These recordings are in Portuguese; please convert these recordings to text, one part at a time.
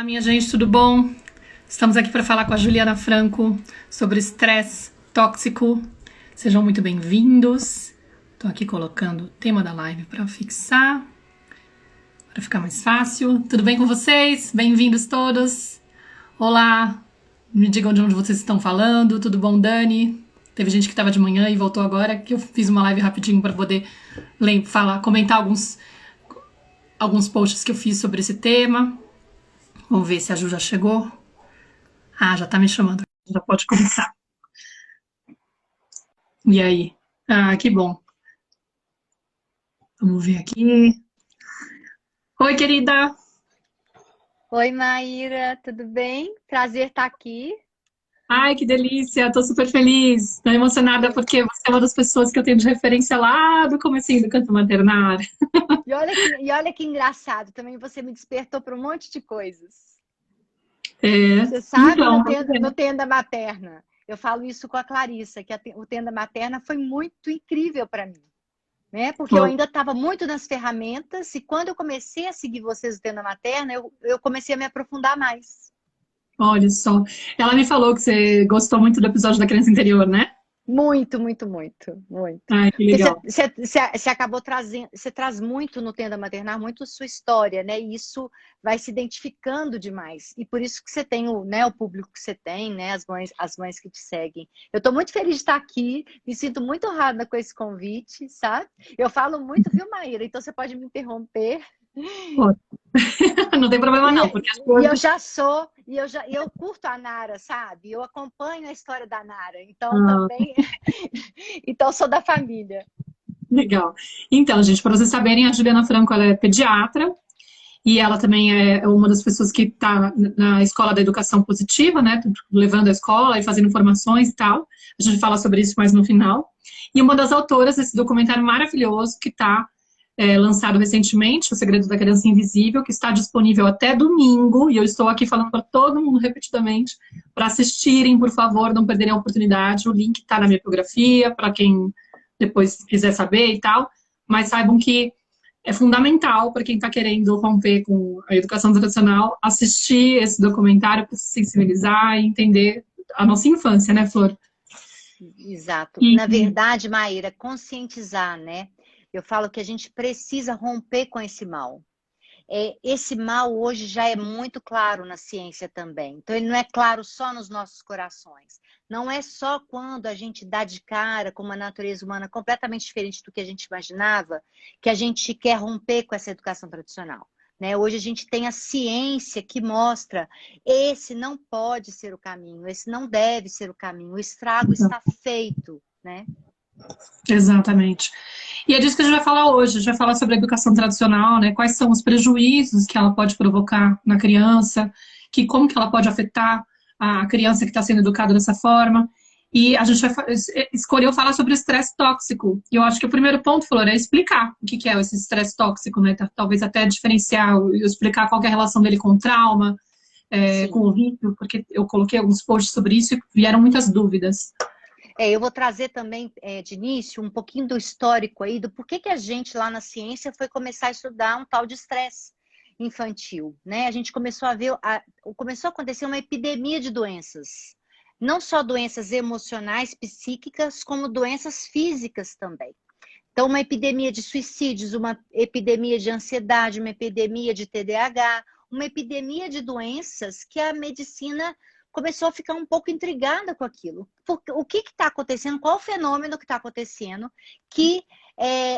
Olá, minha gente, tudo bom? Estamos aqui para falar com a Juliana Franco sobre estresse tóxico. Sejam muito bem-vindos. Estou aqui colocando o tema da live para fixar, para ficar mais fácil. Tudo bem com vocês? Bem-vindos todos. Olá, me digam de onde vocês estão falando. Tudo bom, Dani? Teve gente que estava de manhã e voltou agora, que eu fiz uma live rapidinho para poder comentar alguns posts que eu fiz sobre esse tema. Vamos ver se a Ju já chegou. Ah, já tá me chamando. Já pode começar. E aí? Ah, que bom. Vamos ver aqui. Oi, querida. Oi, Maíra, tudo bem? Prazer estar aqui. Ai, que delícia. Tô super feliz. Tô emocionada porque você é uma das pessoas que eu tenho de referência lá do comecinho do canto maternário. E olha que engraçado, também você me despertou para um monte de coisas. É. Você sabe, Então, no Tenda Materna, eu falo isso com a Clarissa, que o Tenda Materna foi muito incrível para mim, né? Porque eu ainda estava muito nas ferramentas e quando eu comecei a seguir vocês no Tenda Materna, eu comecei a me aprofundar mais. olha só. Ela me falou que você gostou muito do episódio da criança interior, né? Muito, muito, muito, muito. Ai, que Porque legal. você acabou trazendo, você traz muito no Tenda Maternar, muito sua história, né? E isso vai se identificando demais. E por isso que você tem o público que você tem, né? As mães que te seguem. Eu estou muito feliz de estar aqui, me sinto muito honrada com esse convite, sabe? Eu falo muito, viu, Maíra? Então você pode me interromper. Pô, não tem problema E, não, porque as e eu coisas... já sou, eu curto a Nara, sabe? Eu acompanho a história da Nara, então Ah, também, então sou da família. legal. Então, gente, para vocês saberem, a Juliana Franco, ela é pediatra e ela também é uma das pessoas que está na Escola da Educação Positiva, né, levando a escola e fazendo formações e tal. A gente fala sobre isso mais no final. E uma das autoras desse documentário maravilhoso que está lançado recentemente, O Segredo da Criança Invisível, que está disponível até domingo, e eu estou aqui falando para todo mundo repetidamente, para assistirem, por favor, não perderem a oportunidade. O link está na minha biografia, para quem depois quiser saber e tal, mas saibam que é fundamental para quem está querendo romper com a educação tradicional assistir esse documentário para se sensibilizar e entender a nossa infância, né, Flor? Exato. E, Na verdade, Maíra, conscientizar, né? Eu falo que a gente precisa romper com esse mal. Esse mal hoje já é muito claro na ciência também. Então, ele não é claro só nos nossos corações. Não é só quando a gente dá de cara com uma natureza humana completamente diferente do que a gente imaginava, que a gente quer romper com essa educação tradicional. Né? Hoje a gente tem a ciência que mostra esse não pode ser o caminho, esse não deve ser o caminho, o estrago está feito, né? exatamente. E é disso que a gente vai falar hoje. A gente vai falar sobre a educação tradicional, né? Quais são os prejuízos que ela pode provocar na criança, como que ela pode afetar a criança que está sendo educada dessa forma. E a gente escolheu falar sobre o estresse tóxico. E eu acho que o primeiro ponto, Flor, é explicar o que é esse estresse tóxico, né? Talvez até diferenciar e explicar qual é a relação dele com o trauma, com o vício, porque eu coloquei alguns posts sobre isso e vieram muitas dúvidas. Eu vou trazer também, de início, um pouquinho do histórico aí, do porquê que a gente lá na ciência foi começar a estudar um tal de estresse infantil, né? A gente começou a ver, começou a acontecer uma epidemia de doenças. Não só doenças emocionais, psíquicas, como doenças físicas também. Então, uma epidemia de suicídios, uma epidemia de ansiedade, uma epidemia de TDAH, uma epidemia de doenças que a medicina começou a ficar um pouco intrigada com aquilo. O que está acontecendo? Qual o fenômeno que está acontecendo que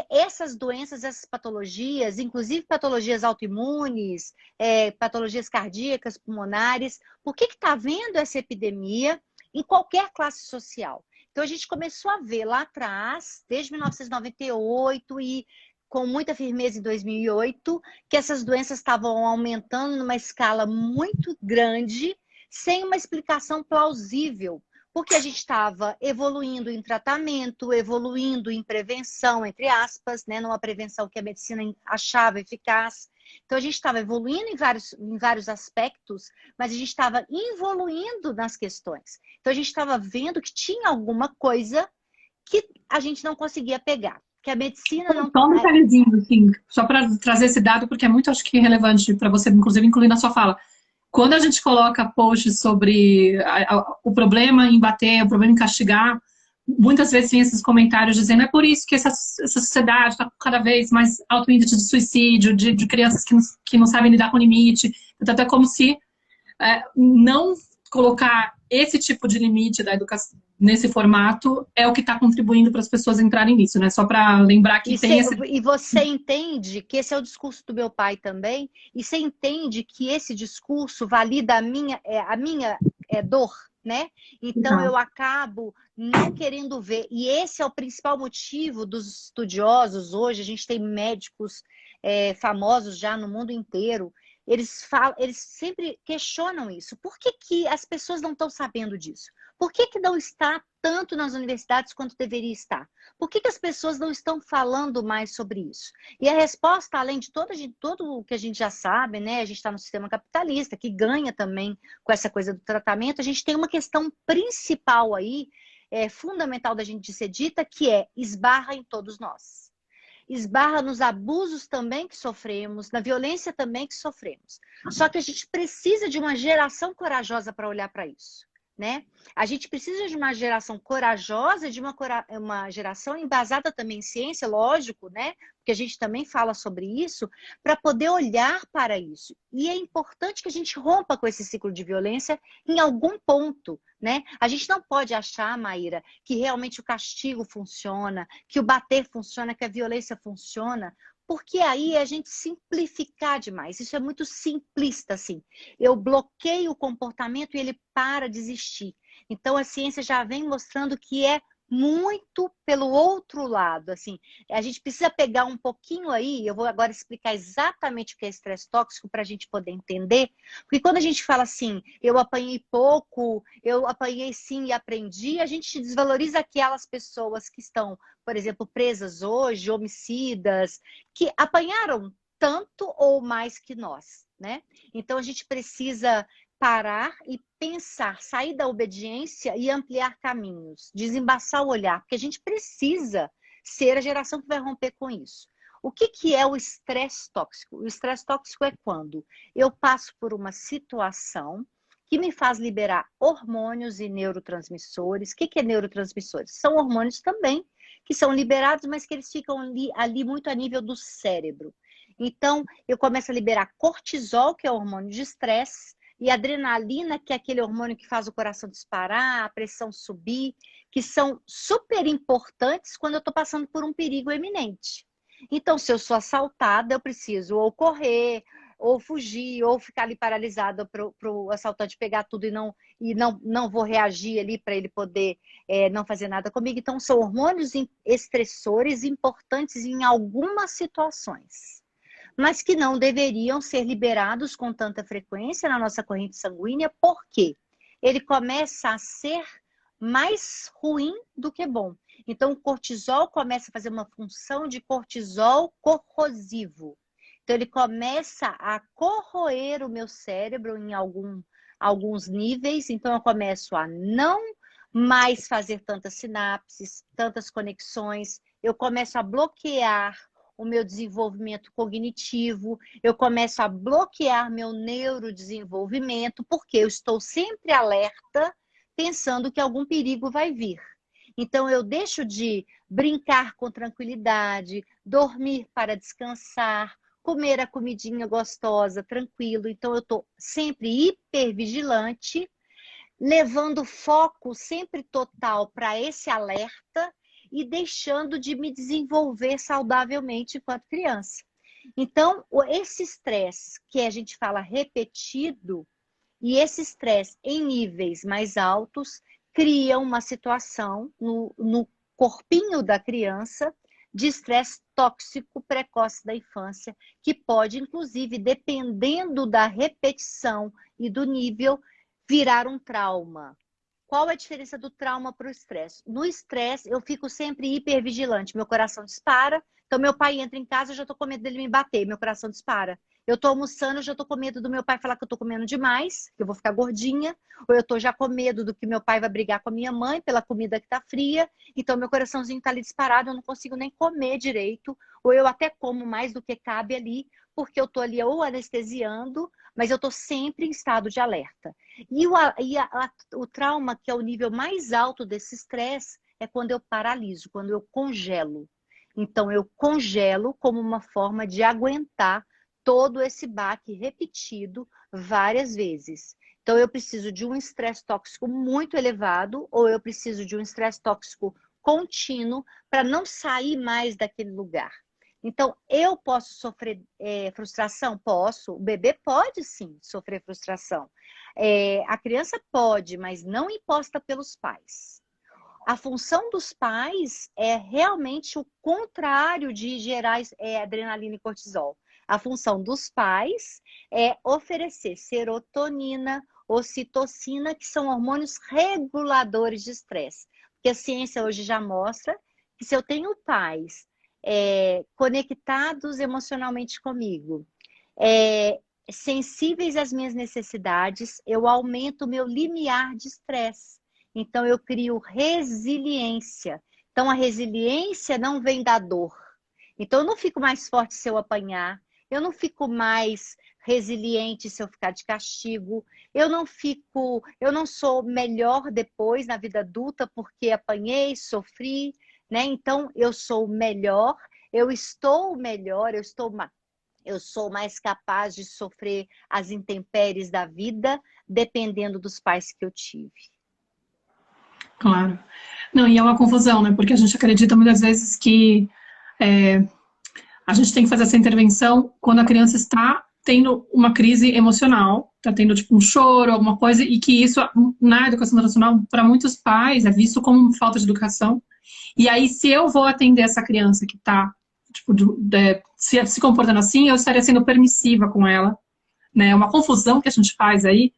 essas doenças, essas patologias, inclusive patologias autoimunes, patologias cardíacas, pulmonares, por que está havendo essa epidemia em qualquer classe social? Então, a gente começou a ver lá atrás, desde 1998 e com muita firmeza em 2008, que essas doenças estavam aumentando numa escala muito grande, sem uma explicação plausível, porque a gente estava evoluindo em tratamento, evoluindo em prevenção, entre aspas, né, numa prevenção que a medicina achava eficaz. Então, a gente estava evoluindo em vários aspectos, mas a gente estava evoluindo nas questões. Então, a gente estava vendo que tinha alguma coisa que a gente não conseguia pegar, que a medicina não... Só um detalhezinho, assim, só para trazer esse dado, porque é muito, acho que, relevante para você, inclusive, incluir na sua fala. quando a gente coloca posts sobre o problema em bater, o problema em castigar, muitas vezes tem esses comentários dizendo é por isso que essa sociedade está cada vez mais alto índice de suicídio, de crianças que não sabem lidar com limite. Então, é como se não colocar esse tipo de limite da educação nesse formato é o que está contribuindo para as pessoas entrarem nisso, né? Só para lembrar que tem esse... E você entende que esse é o discurso do meu pai também, e você entende que esse discurso valida a minha dor, né? Então eu acabo não querendo ver, e esse é o principal motivo dos estudiosos hoje. A gente tem médicos famosos já no mundo inteiro. Eles sempre questionam isso. Por que que as pessoas não estão sabendo disso? Por que que não está tanto nas universidades quanto deveria estar? Por que que as pessoas não estão falando mais sobre isso? E a resposta, além de todo o que a gente já sabe, né? A gente está no sistema capitalista, que ganha também com essa coisa do tratamento. A gente tem uma questão principal aí, fundamental da gente ser dita, que esbarra em todos nós. Esbarra nos abusos também que sofremos, na violência também que sofremos. Só que a gente precisa de uma geração corajosa para olhar para isso, né? A gente precisa de uma geração corajosa, de uma geração embasada também em ciência, lógico, né? Porque a gente também fala sobre isso, para poder olhar para isso. E é importante que a gente rompa com esse ciclo de violência em algum ponto, né? A gente não pode achar, Maíra, que realmente o castigo funciona, que o bater funciona, que a violência funciona, porque aí é a gente simplificar demais. Isso é muito simplista, assim. Eu bloqueio o comportamento e ele para de existir. Então, a ciência já vem mostrando que é muito pelo outro lado, assim. A gente precisa pegar um pouquinho aí, eu vou agora explicar exatamente o que é estresse tóxico para a gente poder entender, porque quando a gente fala assim, eu apanhei pouco, eu apanhei sim e aprendi, a gente desvaloriza aquelas pessoas que estão, por exemplo, presas hoje, homicidas, que apanharam tanto ou mais que nós, né? Então, a gente precisa parar e pensar, sair da obediência e ampliar caminhos, desembaçar o olhar, porque a gente precisa ser a geração que vai romper com isso. O que é o estresse tóxico? O estresse tóxico é quando eu passo por uma situação que me faz liberar hormônios e neurotransmissores. O que é neurotransmissores? São hormônios também que são liberados, mas que eles ficam ali muito a nível do cérebro. Então, eu começo a liberar cortisol, que é o hormônio de estresse, e adrenalina, que é aquele hormônio que faz o coração disparar, a pressão subir, que são super importantes quando eu estou passando por um perigo eminente. Então, se eu sou assaltada, eu preciso ou correr, ou fugir, ou ficar ali paralisada para o assaltante pegar tudo e não vou reagir ali para ele poder não fazer nada comigo. Então, são hormônios estressores importantes em algumas situações, mas que não deveriam ser liberados com tanta frequência na nossa corrente sanguínea, porque ele começa a ser mais ruim do que bom. Então, o cortisol começa a fazer uma função de cortisol corrosivo. Então, ele começa a corroer o meu cérebro em alguns níveis. Então, eu começo a não mais fazer tantas sinapses, tantas conexões. Eu começo a bloquear o meu desenvolvimento cognitivo, eu começo a bloquear meu neurodesenvolvimento, porque eu estou sempre alerta, pensando que algum perigo vai vir. Então, eu deixo de brincar com tranquilidade, dormir para descansar, comer a comidinha gostosa, tranquilo. Então, eu estou sempre hipervigilante, levando foco sempre total para esse alerta, e deixando de me desenvolver saudavelmente enquanto criança. Então, esse estresse que a gente fala repetido, e esse estresse em níveis mais altos, cria uma situação no corpinho da criança de estresse tóxico precoce da infância, que pode, inclusive, dependendo da repetição e do nível, virar um trauma. Qual é a diferença do trauma para o estresse? No estresse, eu fico sempre hipervigilante. Meu coração dispara. Então, meu pai entra em casa, eu já estou com medo dele me bater. Meu coração dispara. Eu estou almoçando, eu já estou com medo do meu pai falar que eu estou comendo demais, que eu vou ficar gordinha. Ou eu estou já com medo do que meu pai vai brigar com a minha mãe pela comida que está fria. Então, meu coraçãozinho está ali disparado, eu não consigo nem comer direito. Ou eu até como mais do que cabe ali, porque eu estou ali ou anestesiando, mas eu estou sempre em estado de alerta. E o trauma, que é o nível mais alto desse estresse, é quando eu paraliso, quando eu congelo. Então, eu congelo como uma forma de aguentar todo esse baque repetido várias vezes. Então, eu preciso de um estresse tóxico muito elevado ou eu preciso de um estresse tóxico contínuo para não sair mais daquele lugar. Então, eu posso sofrer frustração? Posso. O bebê pode sim sofrer frustração. A criança pode, mas não imposta pelos pais. A função dos pais é realmente o contrário de gerar adrenalina e cortisol. A função dos pais é oferecer serotonina, ocitocina, que são hormônios reguladores de estresse. Porque a ciência hoje já mostra que se eu tenho pais conectados emocionalmente comigo, sensíveis às minhas necessidades, eu aumento o meu limiar de estresse. Então, eu crio resiliência. Então, a resiliência não vem da dor. Então, eu não fico mais forte se eu apanhar. Eu não fico mais resiliente se eu ficar de castigo. Eu não sou melhor depois na vida adulta porque apanhei, sofri, né? Então, eu sou melhor, eu estou melhor, eu sou mais capaz de sofrer as intempéries da vida, dependendo dos pais que eu tive. Claro. Não, e é uma confusão, né? Porque a gente acredita muitas vezes que a gente tem que fazer essa intervenção quando a criança está tendo uma crise emocional, está tendo tipo um choro, alguma coisa, e que isso na educação tradicional, para muitos pais, é visto como falta de educação. E aí, se eu vou atender essa criança que está tipo, se comportando assim, eu estaria sendo permissiva com ela, né? É uma confusão que a gente faz aí,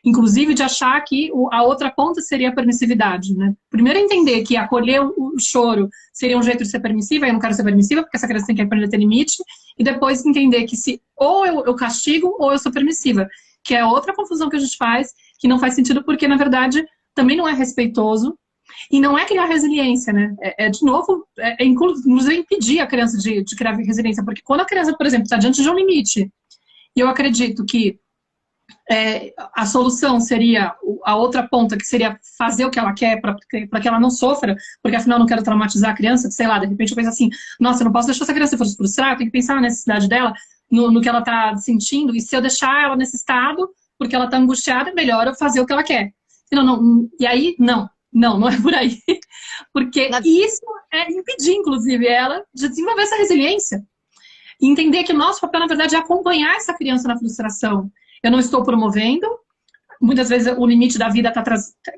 inclusive de achar que a outra ponta seria a permissividade, né? Primeiro entender que acolher o choro seria um jeito de ser permissiva, eu não quero ser permissiva, porque essa criança tem que aprender a ter limite, e depois entender que se ou eu castigo ou eu sou permissiva, que é outra confusão que a gente faz, que não faz sentido porque, na verdade, também não é respeitoso, e não é criar resiliência, né? De novo, inclusive impedir a criança de criar resiliência, porque quando a criança, por exemplo, está diante de um limite, e eu acredito que a solução seria a outra ponta, que seria fazer o que ela quer para que ela não sofra, porque afinal eu não quero traumatizar a criança, sei lá, de repente eu penso assim, nossa, eu não posso deixar essa criança se frustrar, eu tenho que pensar na necessidade dela, no que ela está sentindo, e se eu deixar ela nesse estado, porque ela está angustiada, é melhor eu fazer o que ela quer. E aí, não é por aí. Porque isso é impedir, inclusive, ela de desenvolver essa resiliência. E entender que o nosso papel, na verdade, é acompanhar essa criança na frustração. Eu não estou promovendo. Muitas vezes o limite da vida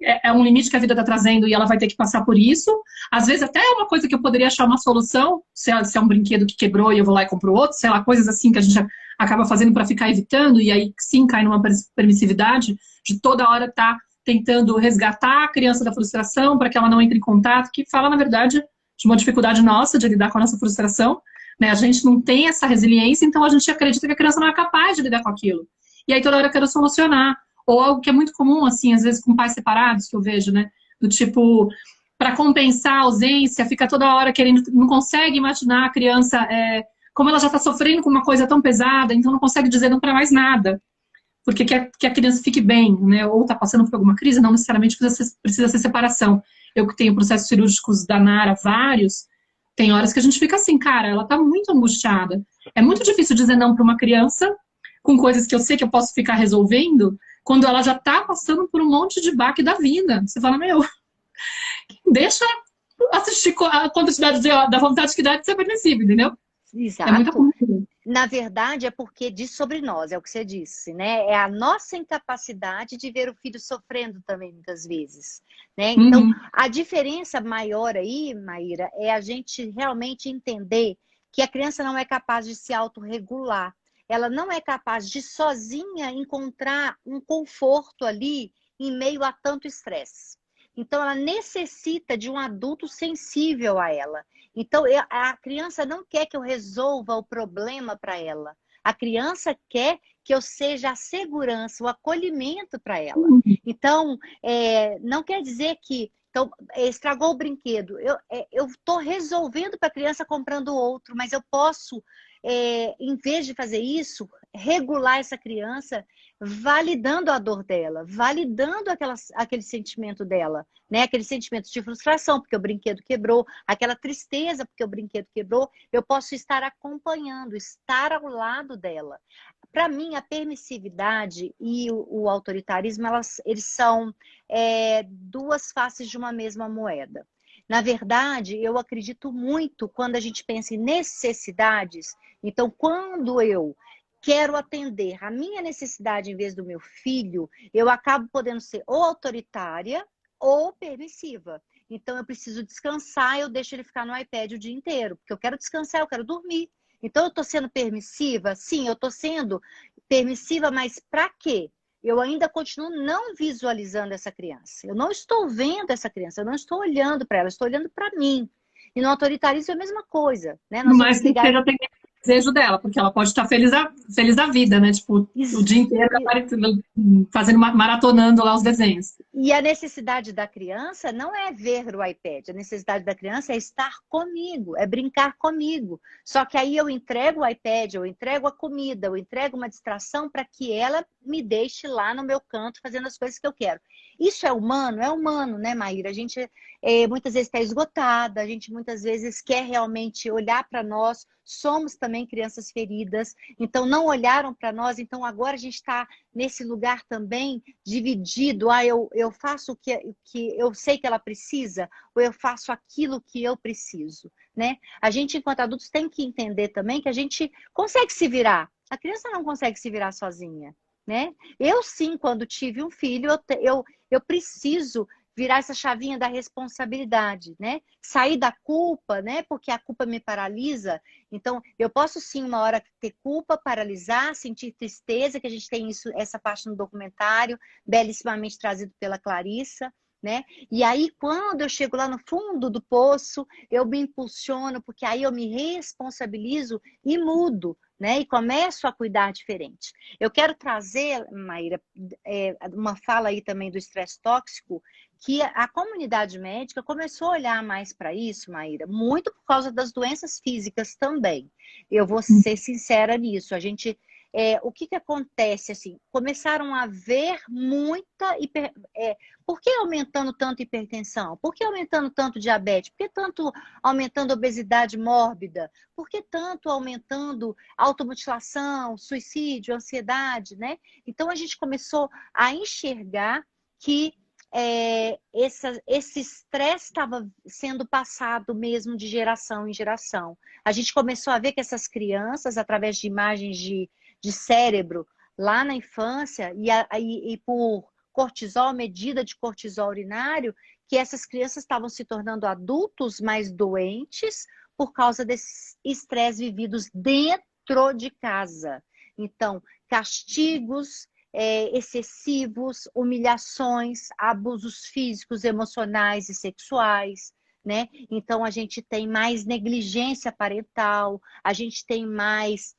é um limite que a vida está trazendo e ela vai ter que passar por isso. Às vezes até é uma coisa que eu poderia achar uma solução, se é um brinquedo que quebrou e eu vou lá e compro outro, sei lá, coisas assim que a gente acaba fazendo para ficar evitando, e aí sim cai numa permissividade de toda hora estar tentando resgatar a criança da frustração para que ela não entre em contato, que fala, na verdade, de uma dificuldade nossa de lidar com a nossa frustração, né? A gente não tem essa resiliência, então a gente acredita que a criança não é capaz de lidar com aquilo. E aí toda hora eu quero solucionar. Ou algo que é muito comum, assim, às vezes com pais separados, que eu vejo, né? Do tipo, para compensar a ausência, fica toda hora querendo, não consegue imaginar a criança, como ela já está sofrendo com uma coisa tão pesada, então não consegue dizer não para mais nada. Porque quer que a criança fique bem, né? Ou está passando por alguma crise, não necessariamente precisa ser separação. Eu que tenho processos cirúrgicos da Nara, vários, tem horas que a gente fica assim, cara, ela está muito angustiada. É muito difícil dizer não para uma criança com coisas que eu sei que eu posso ficar resolvendo, quando ela já tá passando por um monte de baque da vida. Você fala, meu, deixa assistir a quantidade da vontade que dá de ser permissível, entendeu? Exato. É muito comum. Na verdade, é porque diz sobre nós, é o que você disse, né? É a nossa incapacidade de ver o filho sofrendo também, muitas vezes, né? Então, a diferença maior aí, Maíra, é a gente realmente entender que a criança não é capaz de se autorregular. Ela não é capaz de sozinha encontrar um conforto ali em meio a tanto estresse. Então, ela necessita de um adulto sensível a ela. Então, a criança não quer que eu resolva o problema para ela. A criança quer que eu seja a segurança, o acolhimento para ela. Então, não quer dizer que estragou o brinquedo. Eu estou resolvendo para a criança comprando outro, mas eu posso em vez de fazer isso, regular essa criança, validando a dor dela, validando aquele sentimento dela, né? Aquele sentimento de frustração porque o brinquedo quebrou, aquela tristeza porque o brinquedo quebrou, eu posso estar acompanhando, estar ao lado dela. Para mim, a permissividade e o autoritarismo, eles são duas faces de uma mesma moeda. Na verdade, eu acredito muito quando a gente pensa em necessidades. Então, quando eu quero atender a minha necessidade em vez do meu filho, eu acabo podendo ser ou autoritária ou permissiva. Então, eu preciso descansar, eu deixo ele ficar no iPad o dia inteiro, porque eu quero descansar, eu quero dormir. Então, eu estou sendo permissiva? Sim, eu estou sendo permissiva, mas para quê? Eu ainda continuo não visualizando essa criança. Eu não estou vendo essa criança, eu não estou olhando para ela, eu estou olhando para mim. E no autoritarismo é a mesma coisa, né? Nós Mas vamos que ligar. esteja atendendo o desejo dela, porque ela pode estar feliz da vida, né? Tipo, o dia inteiro fazendo, maratonando lá os desenhos. E a necessidade da criança não é ver o iPad, a necessidade da criança é estar comigo, é brincar comigo. Só que aí eu entrego o iPad, eu entrego a comida, eu entrego uma distração para que ela me deixe lá no meu canto fazendo as coisas que eu quero. Isso é humano, né, Maíra? A gente muitas vezes está esgotada, a gente muitas vezes quer realmente olhar para nós, somos também crianças feridas, então não olharam para nós, então agora a gente está nesse lugar também dividido. Eu faço o que eu sei que ela precisa, ou eu faço aquilo que eu preciso, né? A gente, enquanto adultos, tem que entender também que a gente consegue se virar. A criança não consegue se virar sozinha, né? Eu, sim, quando tive um filho, eu preciso virar essa chavinha da responsabilidade, né? Sair da culpa, né? Porque a culpa me paralisa. Então, eu posso sim, uma hora, ter culpa, paralisar, sentir tristeza, que a gente tem isso, essa parte no documentário, belíssimamente trazido pela Clarissa, né? E aí, quando eu chego lá no fundo do poço, eu me impulsiono, porque aí eu me responsabilizo e mudo, né? E começo a cuidar diferente. Eu quero trazer, Maíra, uma fala aí também do estresse tóxico, que a comunidade médica começou a olhar mais para isso, Maíra, muito por causa das doenças físicas também. Eu vou ser sincera nisso. A gente, o que acontece assim? Começaram a ver muita por que aumentando tanto hipertensão? Por que aumentando tanto diabetes? Por que tanto aumentando obesidade mórbida? Por que tanto aumentando automutilação, suicídio, ansiedade, né? Então a gente começou a enxergar que esse estresse estava sendo passado mesmo de geração em geração. A gente começou a ver que essas crianças, através de imagens de cérebro lá na infância e por cortisol, medida de cortisol urinário, que essas crianças estavam se tornando adultos mais doentes por causa desses estresse vividos dentro de casa. Então, castigos excessivos, humilhações, abusos físicos, emocionais e sexuais, né? Então a gente tem mais negligência parental, a gente tem mais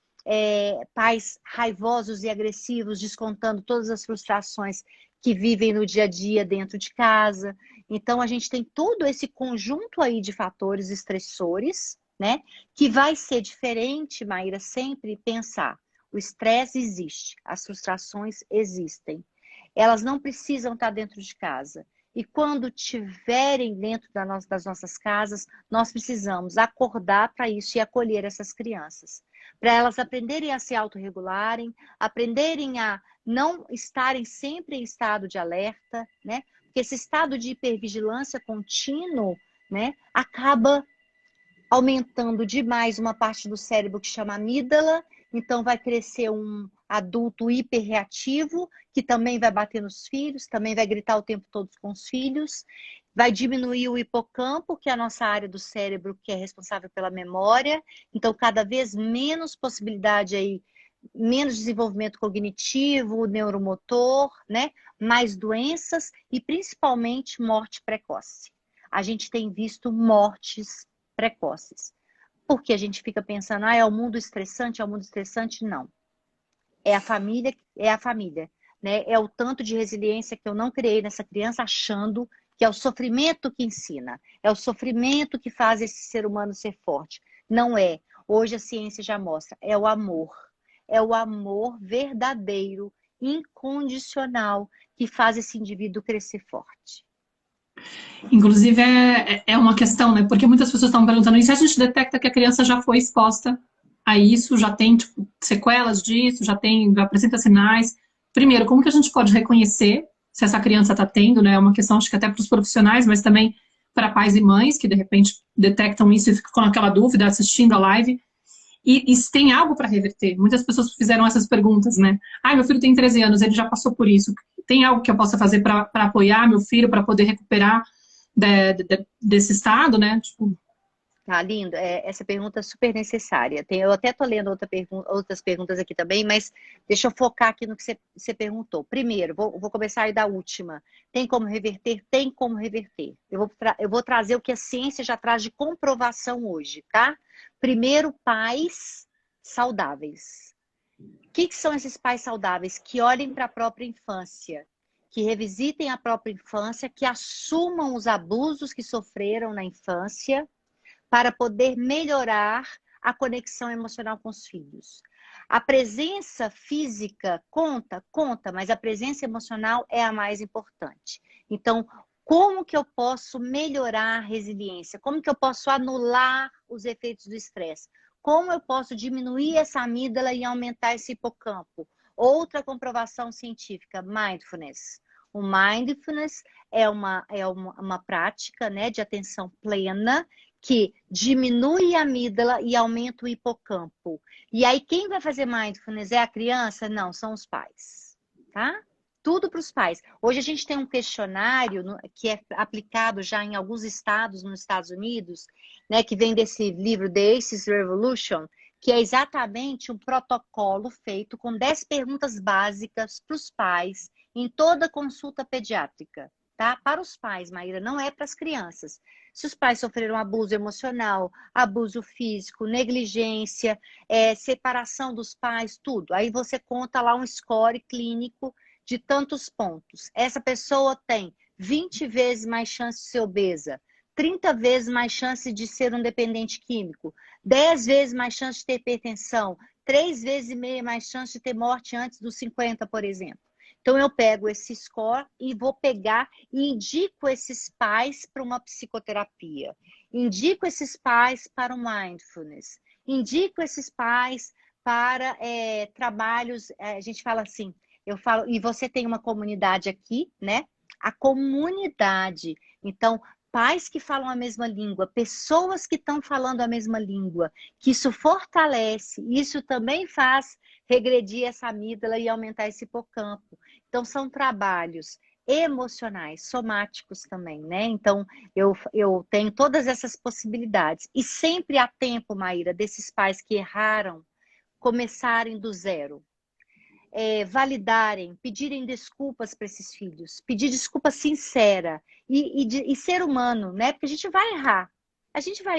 pais raivosos e agressivos, descontando todas as frustrações que vivem no dia a dia dentro de casa. Então a gente tem todo esse conjunto aí de fatores estressores, né? Que vai ser diferente, Maíra, sempre pensar. O estresse existe, as frustrações existem. Elas não precisam estar dentro de casa. E quando tiverem dentro das nossas casas, nós precisamos acordar para isso e acolher essas crianças. Para elas aprenderem a se autorregularem, aprenderem a não estarem sempre em estado de alerta, né? Porque esse estado de hipervigilância contínuo, né, acaba aumentando demais uma parte do cérebro que chama amígdala, então vai crescer um adulto hiperreativo, que também vai bater nos filhos, também vai gritar o tempo todo com os filhos, vai diminuir o hipocampo, que é a nossa área do cérebro que é responsável pela memória, então cada vez menos possibilidade aí, menos desenvolvimento cognitivo, neuromotor, né? Mais doenças e principalmente morte precoce. A gente tem visto mortes precoces. Porque a gente fica pensando, é o mundo estressante, é o mundo estressante? Não. É a família, né? É o tanto de resiliência que eu não criei nessa criança achando que é o sofrimento que ensina, é o sofrimento que faz esse ser humano ser forte. Não é. Hoje a ciência já mostra, é o amor. É o amor verdadeiro, incondicional, que faz esse indivíduo crescer forte. Inclusive, é uma questão, né? Porque muitas pessoas estão perguntando, e se a gente detecta que a criança já foi exposta a isso, já tem tipo, sequelas disso, já apresenta sinais. Primeiro, como que a gente pode reconhecer se essa criança está tendo, né? É uma questão, acho que até para os profissionais, mas também para pais e mães que de repente detectam isso e ficam com aquela dúvida assistindo a live. E se tem algo para reverter. Muitas pessoas fizeram essas perguntas, né? Ah, meu filho tem 13 anos, ele já passou por isso. Tem algo que eu possa fazer para apoiar meu filho, para poder recuperar desse estado, né? Tipo, Tá lindo. Essa pergunta é super necessária. Eu até tô lendo outras perguntas aqui também, mas deixa eu focar aqui no que você perguntou. Primeiro, vou começar aí da última. Tem como reverter? Tem como reverter. Eu vou trazer o que a ciência já traz de comprovação hoje, tá? Primeiro, pais saudáveis. O que são esses pais saudáveis? Que olhem para a própria infância, que revisitem a própria infância, que assumam os abusos que sofreram na infância, para poder melhorar a conexão emocional com os filhos. A presença física conta, mas a presença emocional é a mais importante. Então, como que eu posso melhorar a resiliência? Como que eu posso anular os efeitos do estresse? Como eu posso diminuir essa amígdala e aumentar esse hipocampo? Outra comprovação científica, mindfulness. O mindfulness é uma prática, né, de atenção plena que diminui a amígdala e aumenta o hipocampo. E aí, quem vai fazer mindfulness é a criança? Não, são os pais, tá? Tudo para os pais. Hoje a gente tem um questionário que é aplicado já em alguns estados nos Estados Unidos, né, que vem desse livro The ACEs Revolution, que é exatamente um protocolo feito com 10 perguntas básicas para os pais em toda consulta pediátrica, tá? Para os pais, Maíra, não é para as crianças. Se os pais sofreram abuso emocional, abuso físico, negligência, separação dos pais, tudo. Aí você conta lá um score clínico de tantos pontos. Essa pessoa tem 20 vezes mais chance de ser obesa, 30 vezes mais chance de ser um dependente químico, 10 vezes mais chance de ter hipertensão, 3 vezes e meia mais chance de ter morte antes dos 50, por exemplo. Então, eu pego esse score e vou pegar e indico esses pais para uma psicoterapia. Indico esses pais para o mindfulness. Indico esses pais para trabalhos, a gente fala assim, eu falo, e você tem uma comunidade aqui, né? A comunidade. Então, pais que falam a mesma língua, pessoas que estão falando a mesma língua, que isso fortalece, isso também faz regredir essa amígdala e aumentar esse hipocampo. Então, são trabalhos emocionais, somáticos também, né? Então, eu tenho todas essas possibilidades. E sempre há tempo, Maíra, desses pais que erraram, começarem do zero. Validarem, pedirem desculpas para esses filhos, pedir desculpa sincera e ser humano, né? Porque a gente vai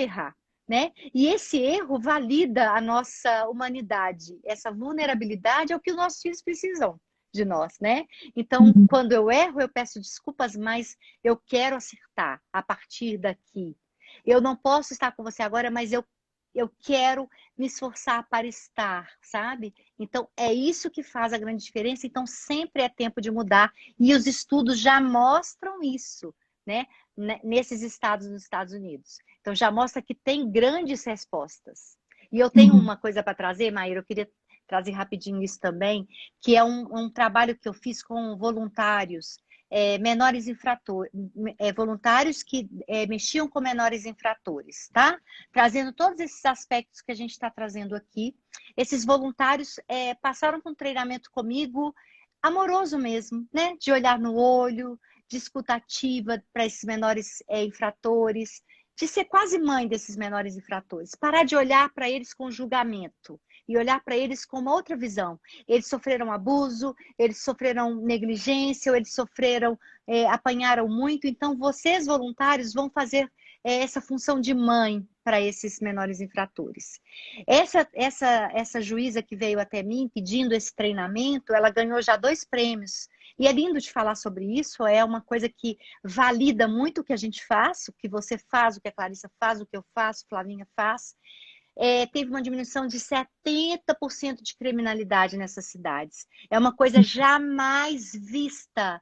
errar, né? E esse erro valida a nossa humanidade, essa vulnerabilidade é o que os nossos filhos precisam de nós, né? Então, quando eu erro, eu peço desculpas, mas eu quero acertar a partir daqui. Eu não posso estar com você agora, mas eu quero me esforçar para estar, sabe? Então, é isso que faz a grande diferença. Então, sempre é tempo de mudar. E os estudos já mostram isso, né? Nesses estados dos Estados Unidos. Então, já mostra que tem grandes respostas. E eu tenho uma coisa para trazer, Maíra, eu queria trazer rapidinho isso também, que é um trabalho que eu fiz com voluntários, menores infratores, voluntários que mexiam com menores infratores, tá? Trazendo todos esses aspectos que a gente está trazendo aqui. Esses voluntários passaram por um treinamento comigo, amoroso mesmo, né? De olhar no olho, de escuta ativa para esses menores infratores, de ser quase mãe desses menores infratores. Parar de olhar para eles com julgamento e olhar para eles com uma outra visão. Eles sofreram abuso, eles sofreram negligência, ou eles apanharam muito. Então, vocês, voluntários, vão fazer essa função de mãe para esses menores infratores. Essa juíza que veio até mim pedindo esse treinamento, ela ganhou já 2 prêmios. E é lindo de falar sobre isso, é uma coisa que valida muito o que a gente faz, o que você faz, o que a Clarissa faz, o que eu faço, Flavinha faz. teve uma diminuição de 70% de criminalidade nessas cidades. É uma coisa jamais vista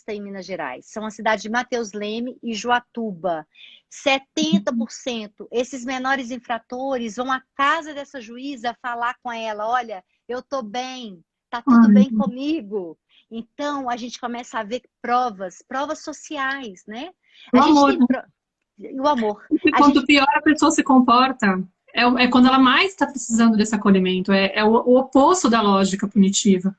em Minas Gerais. São as cidades de Mateus Leme e Joatuba. 70%. Esses menores infratores vão à casa dessa juíza falar com ela, olha, eu estou bem, está tudo bem comigo. Então, a gente começa a ver provas sociais, né? O A gente amor, tem né? o amor. E quanto pior a pessoa se comporta, é quando ela mais está precisando desse acolhimento. É o oposto da lógica punitiva.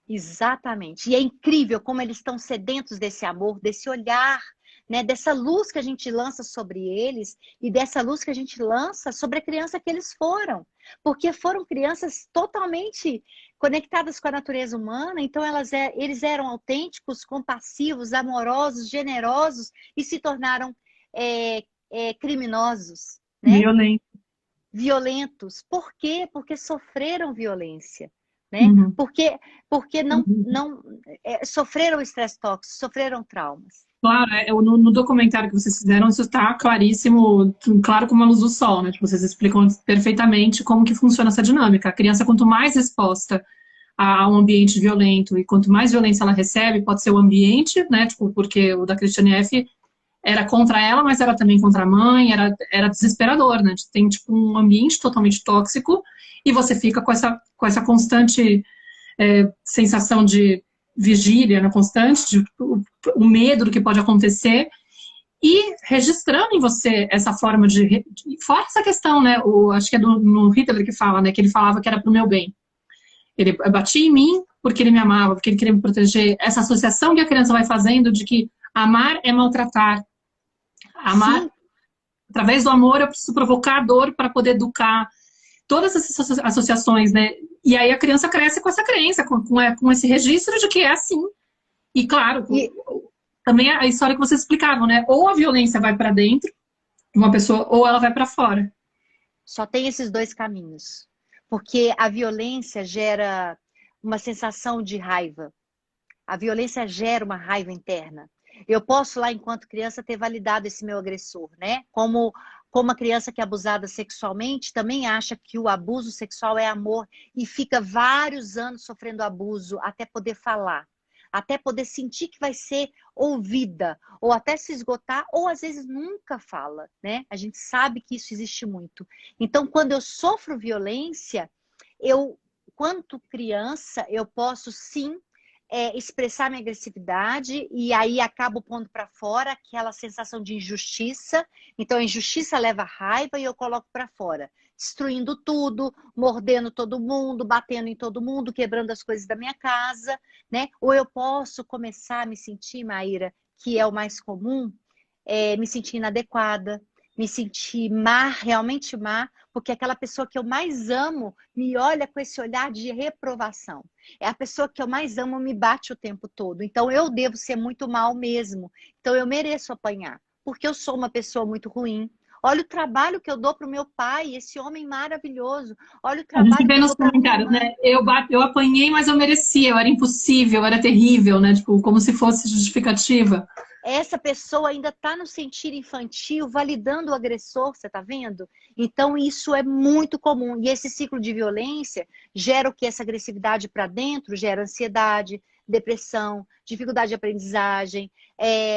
Exatamente. E é incrível como eles estão sedentos desse amor, desse olhar, né? Dessa luz que a gente lança sobre eles e dessa luz que a gente lança sobre a criança que eles foram. Porque foram crianças totalmente conectadas com a natureza humana, então eles eram autênticos, compassivos, amorosos, generosos e se tornaram criminosos, né? Violento. Violentos. Por quê? Porque sofreram violência. Né? Uhum. Porque não sofreram estresse tóxico, sofreram traumas. Claro, no documentário que vocês fizeram, isso está claríssimo, claro como a luz do sol, né? Tipo, vocês explicam perfeitamente como que funciona essa dinâmica. A criança, quanto mais exposta a um ambiente violento e quanto mais violência ela recebe, pode ser o ambiente, né? Tipo, porque o da Christiane F. era contra ela, mas era também contra a mãe, era desesperador, né? Tem, tipo, um ambiente totalmente tóxico e você fica com essa constante sensação de vigília, né, constante, o medo do que pode acontecer, e registrando em você essa forma fora essa questão, né, acho que é no Hitler que fala, né, que ele falava que era pro meu bem. Ele batia em mim porque ele me amava, porque ele queria me proteger. Essa associação que a criança vai fazendo de que amar é maltratar. Amar, Sim. através do amor, eu preciso provocar a dor para poder educar. Todas essas associações, né? E aí a criança cresce com essa crença, com esse registro de que é assim. E claro, também a história que vocês explicavam, né? Ou a violência vai para dentro de uma pessoa, ou ela vai para fora. Só tem esses dois caminhos. Porque a violência gera uma sensação de raiva. A violência gera uma raiva interna. Eu posso lá, enquanto criança, ter validado esse meu agressor, né? Como a criança que é abusada sexualmente também acha que o abuso sexual é amor e fica vários anos sofrendo abuso até poder falar, até poder sentir que vai ser ouvida, ou até se esgotar, ou às vezes nunca fala, né? A gente sabe que isso existe muito. Então, quando eu sofro violência, quanto criança, eu posso sim expressar minha agressividade e aí acabo pondo para fora aquela sensação de injustiça. Então a injustiça leva a raiva e eu coloco para fora, destruindo tudo, mordendo todo mundo, batendo em todo mundo, quebrando as coisas da minha casa, né? Ou eu posso começar a me sentir, Maíra, que é o mais comum, me sentir inadequada, me sentir má, realmente má, porque aquela pessoa que eu mais amo me olha com esse olhar de reprovação. É a pessoa que eu mais amo me bate o tempo todo. Então eu devo ser muito mal mesmo. Então eu mereço apanhar, porque eu sou uma pessoa muito ruim. Olha o trabalho que eu dou para o meu pai, esse homem maravilhoso. Olha o A gente trabalho vê que eu nos dou para minha comentários, mãe. né? Eu apanhei, mas eu merecia, eu era impossível, eu era terrível, né? Tipo, como se fosse justificativa. Essa pessoa ainda está no sentir infantil, validando o agressor, você está vendo? Então, isso é muito comum. E esse ciclo de violência gera o que? Essa agressividade para dentro gera ansiedade, depressão, dificuldade de aprendizagem,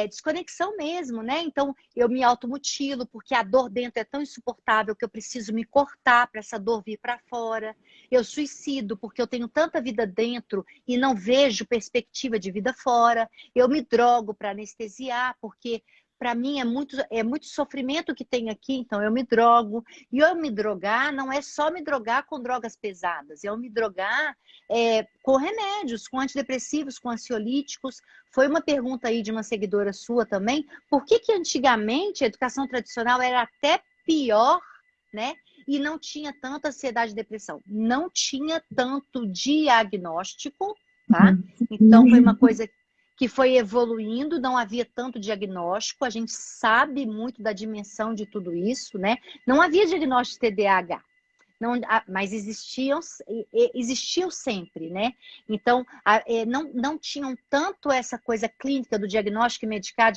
desconexão mesmo, né? Então, eu me automutilo porque a dor dentro é tão insuportável que eu preciso me cortar para essa dor vir para fora. Eu suicido porque eu tenho tanta vida dentro e não vejo perspectiva de vida fora. Eu me drogo para anestesiar, porque para mim é muito sofrimento que tem aqui, então eu me drogo. E eu me drogar não é só me drogar com drogas pesadas, eu me drogar com remédios, com antidepressivos, com ansiolíticos. Foi uma pergunta aí de uma seguidora sua também, por que antigamente a educação tradicional era até pior, né? E não tinha tanta ansiedade e depressão. Não tinha tanto diagnóstico, tá? Então foi uma coisa que foi evoluindo, não havia tanto diagnóstico, a gente sabe muito da dimensão de tudo isso, né? Não havia diagnóstico de TDAH, mas existiam sempre, né? Então, não tinham tanto essa coisa clínica do diagnóstico e medicar,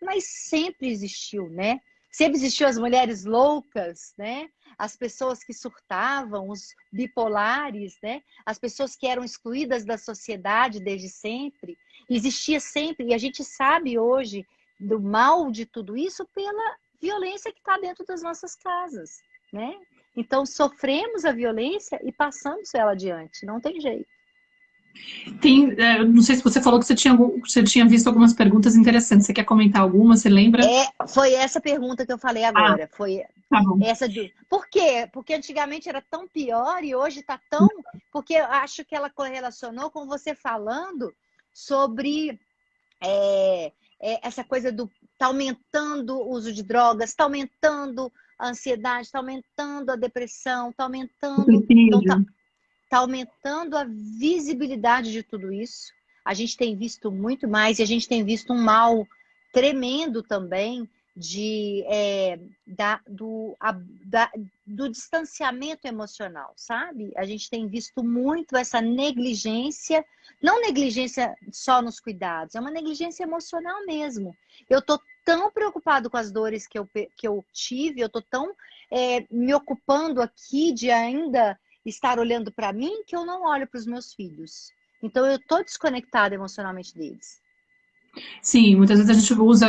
mas sempre existiu, né? Sempre existiu as mulheres loucas, né? As pessoas que surtavam, os bipolares, né? As pessoas que eram excluídas da sociedade desde sempre. Existia sempre, e a gente sabe hoje do mal de tudo isso pela violência que está dentro das nossas casas, né? Então, sofremos a violência e passamos ela adiante, não tem jeito. Não sei se você falou que você tinha visto algumas perguntas interessantes. Você quer comentar alguma? Você lembra? Foi essa pergunta que eu falei agora. Foi tá bom. essa de... Por quê? Porque antigamente era tão pior e hoje está tão... Porque eu acho que ela correlacionou com você falando sobre essa coisa do... Está aumentando o uso de drogas, está aumentando a ansiedade, está aumentando a depressão, está aumentando... Então, está aumentando a visibilidade de tudo isso. A gente tem visto muito mais e a gente tem visto um mal tremendo também do distanciamento emocional, sabe? A gente tem visto muito essa negligência, não negligência só nos cuidados, é uma negligência emocional mesmo. Eu estou tão preocupado com as dores que eu tive, eu estou tão me ocupando aqui de ainda estar olhando para mim que eu não olho para os meus filhos. Então eu estou desconectada emocionalmente deles. Sim, muitas vezes a gente usa...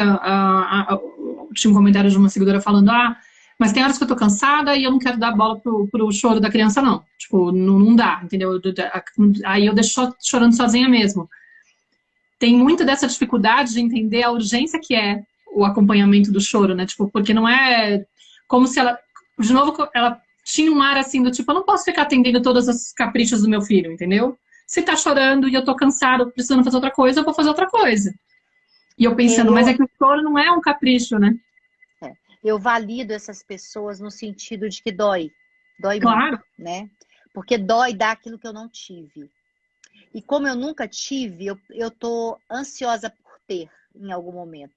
tinha um comentário de uma seguidora falando, mas tem horas que eu tô cansada e eu não quero dar bola pro choro da criança, não. Tipo, não dá, entendeu? Aí eu deixo chorando sozinha mesmo. Tem muito dessa dificuldade de entender a urgência que é o acompanhamento do choro, né? Tipo, porque não é como se ela... De novo, ela tinha um ar assim do tipo, eu não posso ficar atendendo todos os caprichos do meu filho, entendeu? Se tá chorando e eu tô cansado, precisando fazer outra coisa, eu vou fazer outra coisa. E eu pensando, mas é que o choro não é um capricho, né? Eu valido essas pessoas no sentido de que dói. Dói claro. Muito, né? Porque dói dar aquilo que eu não tive. E como eu nunca tive, eu tô ansiosa por ter em algum momento.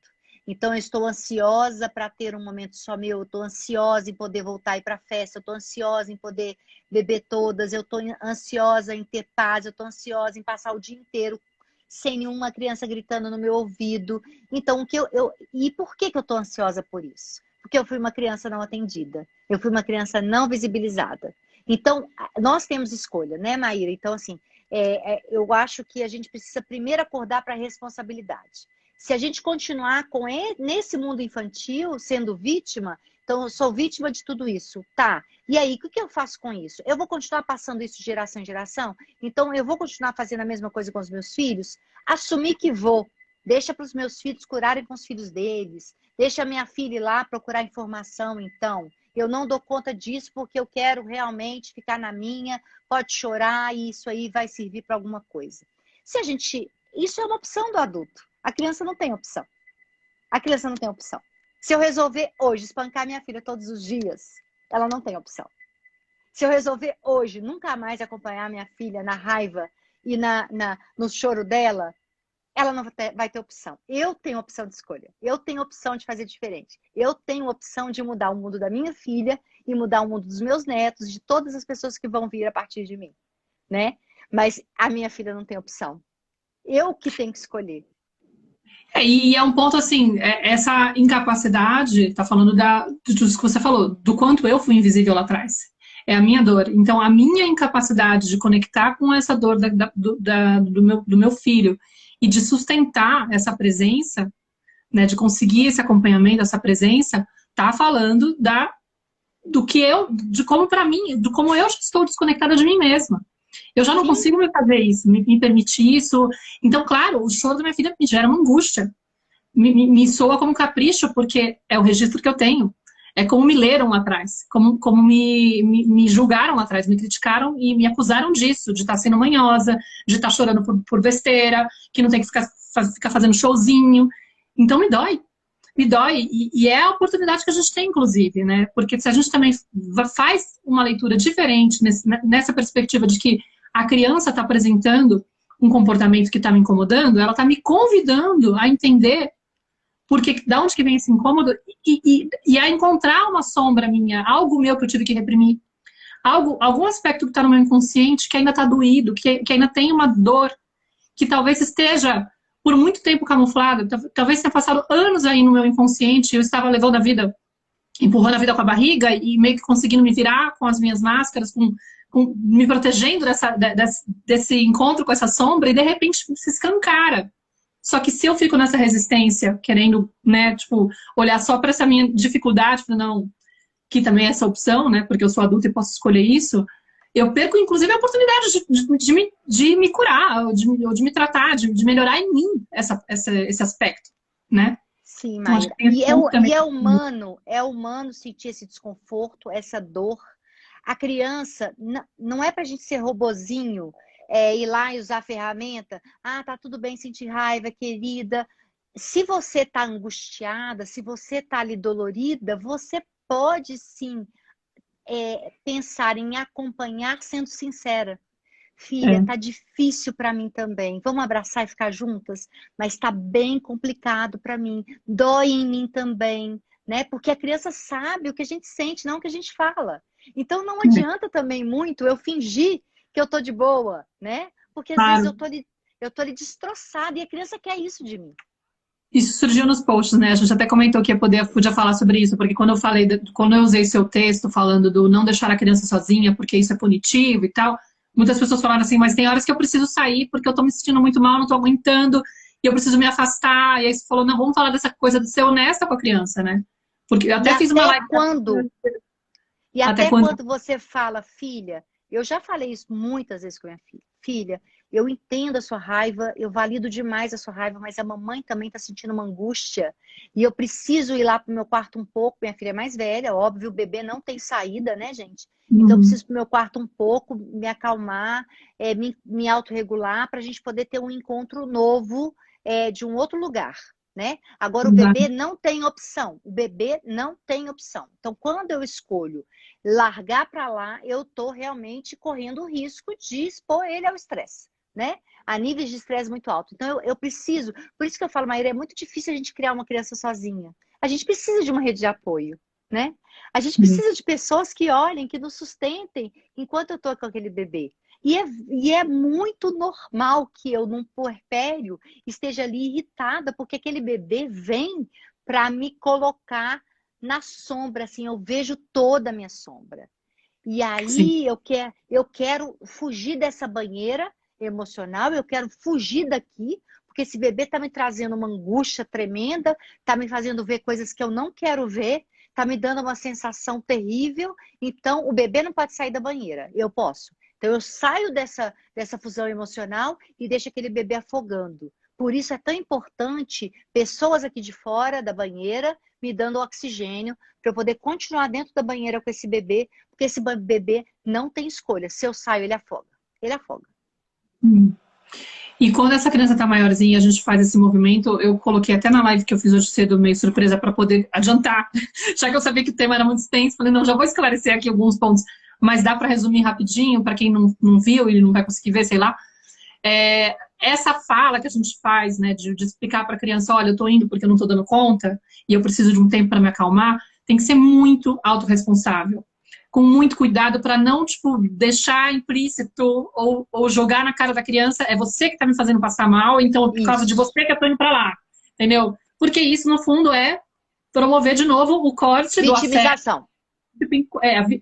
Então, eu estou ansiosa para ter um momento só meu, eu estou ansiosa em poder voltar a ir para a festa, eu estou ansiosa em poder beber todas, eu estou ansiosa em ter paz, eu estou ansiosa em passar o dia inteiro sem nenhuma criança gritando no meu ouvido. Então, e por que eu estou ansiosa por isso? Porque eu fui uma criança não atendida, eu fui uma criança não visibilizada. Então, nós temos escolha, né, Maíra? Então, assim, eu acho que a gente precisa primeiro acordar para a responsabilidade. Se a gente continuar nesse mundo infantil, sendo vítima, então eu sou vítima de tudo isso, tá? E aí, o que eu faço com isso? Eu vou continuar passando isso de geração em geração? Então eu vou continuar fazendo a mesma coisa com os meus filhos? Assumir que vou. Deixa para os meus filhos curarem com os filhos deles. Deixa a minha filha ir lá procurar informação, então. Eu não dou conta disso porque eu quero realmente ficar na minha, pode chorar e isso aí vai servir para alguma coisa. Isso é uma opção do adulto. A criança não tem opção. A criança não tem opção. Se eu resolver hoje espancar minha filha todos os dias, ela não tem opção. Se eu resolver hoje nunca mais acompanhar minha filha na raiva e no choro dela, ela não vai ter opção. Eu tenho opção de escolha. Eu tenho opção de fazer diferente. Eu tenho opção de mudar o mundo da minha filha e mudar o mundo dos meus netos, de todas as pessoas que vão vir a partir de mim, né? Mas a minha filha não tem opção. Eu que tenho que escolher. E é um ponto assim, essa incapacidade, tá falando disso que você falou, do quanto eu fui invisível lá atrás. É a minha dor. Então, a minha incapacidade de conectar com essa dor do meu filho e de sustentar essa presença, né, de conseguir esse acompanhamento, essa presença, tá falando de como para mim, de como eu estou desconectada de mim mesma. Eu já não Sim. consigo me fazer isso, me permitir isso. Então, claro, o choro da minha filha me gera uma angústia. Me soa como um capricho, porque é o registro que eu tenho. É como me leram lá atrás, como me julgaram lá atrás, me criticaram e me acusaram disso, de estar sendo manhosa, de estar chorando por besteira, que não tem que ficar fazendo showzinho. Então, me dói. Me dói. E é a oportunidade que a gente tem, inclusive, né? Porque se a gente também faz uma leitura diferente nessa perspectiva de que a criança está apresentando um comportamento que está me incomodando, ela está me convidando a entender da onde que vem esse incômodo e a encontrar uma sombra minha, algo meu que eu tive que reprimir, algum aspecto que está no meu inconsciente que ainda está doído, que ainda tem uma dor, que talvez esteja por muito tempo camuflada, talvez tenha passado anos aí no meu inconsciente, eu estava levando a vida empurrando a vida com a barriga e meio que conseguindo me virar com as minhas máscaras, me protegendo desse encontro com essa sombra, e de repente se escancara. Só que se eu fico nessa resistência, querendo, né, tipo, olhar só para essa minha dificuldade, não, que também é essa opção, né, porque eu sou adulta e posso escolher isso, eu perco, inclusive, a oportunidade de me curar, ou de me tratar, de melhorar em mim esse aspecto, né? Sim, Então, acho Maíra. que tem esse ponto também. É humano sentir esse desconforto, essa dor. A criança, não é pra gente ser robozinho, ir lá e usar a ferramenta. Ah, tá tudo bem sentir raiva, querida. Se você tá angustiada, se você tá ali dolorida, você pode sim pensar em acompanhar sendo sincera. Filha, É, tá difícil para mim também. Vamos abraçar e ficar juntas? Mas tá bem complicado para mim. Dói em mim também, né? Porque a criança sabe o que a gente sente, não o que a gente fala. Então não adianta também muito eu fingir que eu tô de boa, né? Porque às vezes claro. eu tô ali destroçada e a criança quer isso de mim. Isso surgiu nos posts, né? A gente até comentou que podia falar sobre isso, porque quando eu falei, quando eu usei seu texto falando do não deixar a criança sozinha, porque isso é punitivo e tal, muitas pessoas falaram assim, mas tem horas que eu preciso sair porque eu tô me sentindo muito mal, não tô aguentando, e eu preciso me afastar. E aí você falou, não, vamos falar dessa coisa de ser honesta com a criança, né? Porque eu E até fiz uma até live. quando E Até até quando. quando você fala, filha, eu já falei isso muitas vezes com minha filha. Filha, eu entendo a sua raiva, eu valido demais a sua raiva, mas a mamãe também está sentindo uma angústia. E eu preciso ir lá pro meu quarto um pouco. Minha filha é mais velha, óbvio, o bebê não tem saída, né, gente? Então eu Uhum, preciso pro meu quarto um pouco, me acalmar, me autorregular, para a gente poder ter um encontro novo de um outro lugar. Né? Agora, o exato. bebê não tem opção. O bebê não tem opção. Então, quando eu escolho largar para lá, eu estou realmente correndo o risco de expor ele ao estresse, né? A níveis de estresse muito alto. Então, eu preciso. Por isso que eu falo, Maíra, é muito difícil a gente criar uma criança sozinha. A gente precisa de uma rede de apoio, né? A gente Uhum. precisa de pessoas que olhem, que nos sustentem enquanto eu estou com aquele bebê. E é muito normal que eu, num puerpério, esteja ali irritada, porque aquele bebê vem para me colocar na sombra, assim, eu vejo toda a minha sombra. E Sim. aí eu quero fugir dessa banheira emocional, eu quero fugir daqui, porque esse bebê está me trazendo uma angústia tremenda, está me fazendo ver coisas que eu não quero ver, está me dando uma sensação terrível. Então, o bebê não pode sair da banheira, eu posso. Então, eu saio dessa fusão emocional e deixo aquele bebê afogando. Por isso é tão importante pessoas aqui de fora da banheira me dando oxigênio para eu poder continuar dentro da banheira com esse bebê, porque esse bebê não tem escolha. Se eu saio, ele afoga. Ele afoga. Uhum. E quando essa criança tá maiorzinha, a gente faz esse movimento. Eu coloquei até na live que eu fiz hoje cedo, meio surpresa, para poder adiantar. Já que eu sabia que o tema era muito extenso, falei, não, já vou esclarecer aqui alguns pontos, mas dá para resumir rapidinho, para quem não viu e não vai conseguir ver, sei lá. Essa fala que a gente faz, né, de explicar para a criança, olha, eu tô indo porque eu não tô dando conta e eu preciso de um tempo para me acalmar, tem que ser muito autorresponsável, com muito cuidado para não, tipo, deixar implícito ou jogar na cara da criança, é você que tá me fazendo passar mal, então é por causa de Isso. você que eu tô indo para lá, entendeu? Porque isso, no fundo, é promover de novo o corte do assédio. Vitimização.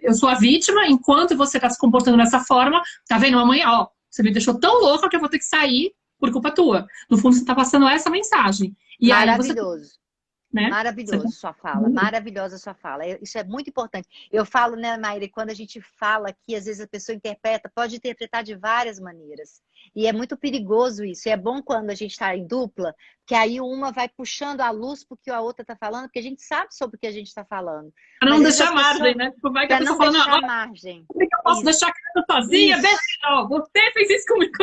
Eu sou a vítima, enquanto você está se comportando dessa forma, tá vendo, mamãe, ó, você me deixou tão louca que eu vou ter que sair por culpa tua. No fundo, você está passando essa mensagem. E aí você, Maravilhoso. né? Você tá... Maravilhoso sua fala, maravilhosa sua fala. Isso é muito importante. Eu falo, né, Mayra, quando a gente fala aqui, às vezes a pessoa interpreta, pode interpretar de várias maneiras. E é muito perigoso isso. E é bom quando a gente está em dupla, que aí uma vai puxando a luz porque a outra está falando, porque a gente sabe sobre o que a gente está falando. Para não Mas às vezes deixar as margem, pessoas, né? Tipo, vai que a para pessoa não falando, deixar ó, margem. como é que eu posso Isso. deixar a criança sozinha? Beleza, Isso. ó, você fez isso comigo.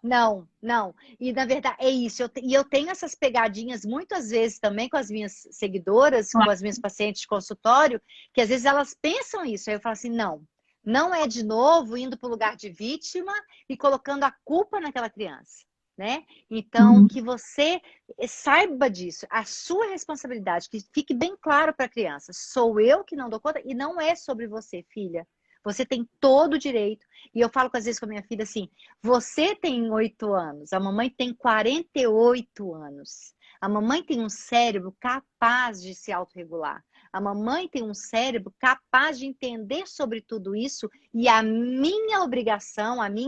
Não, não. E na verdade é isso. E eu tenho essas pegadinhas muitas vezes também com as minhas seguidoras, com as minhas pacientes de consultório, que às vezes elas pensam isso. Aí eu falo assim: não, não é de novo indo para o lugar de vítima e colocando a culpa naquela criança, né? Então, Uhum. que você saiba disso, a sua responsabilidade, que fique bem claro para a criança: sou eu que não dou conta e não é sobre você, filha. Você tem todo o direito. E eu falo às vezes com a minha filha assim: você tem 8 anos, a mamãe tem 48 anos. A mamãe tem um cérebro capaz de se autorregular. A mamãe tem um cérebro capaz de entender sobre tudo isso e a minha obrigação, aí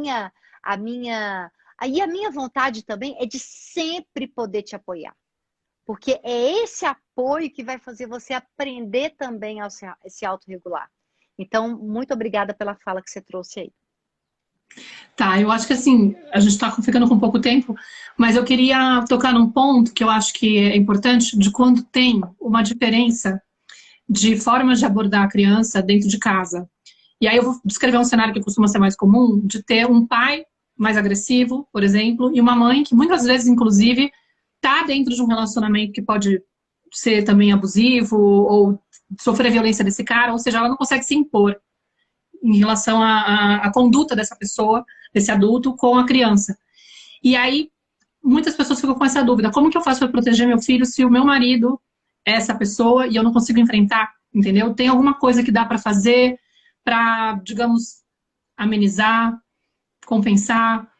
a minha vontade também é de sempre poder te apoiar. Porque é esse apoio que vai fazer você aprender também a se autorregular. Então, muito obrigada pela fala que você trouxe aí. Tá, eu acho que assim, a gente está ficando com pouco tempo, mas eu queria tocar num ponto que eu acho que é importante, de quando tem uma diferença de formas de abordar a criança dentro de casa. E aí eu vou descrever um cenário que costuma ser mais comum, de ter um pai mais agressivo, por exemplo, e uma mãe que muitas vezes, inclusive, está dentro de um relacionamento que pode ser também abusivo ou sofrer violência desse cara, ou seja, ela não consegue se impor em relação à conduta dessa pessoa, desse adulto, com a criança. E aí, muitas pessoas ficam com essa dúvida: como que eu faço para proteger meu filho se o meu marido é essa pessoa e eu não consigo enfrentar, entendeu? Tem alguma coisa que dá para fazer para, digamos, amenizar, compensar?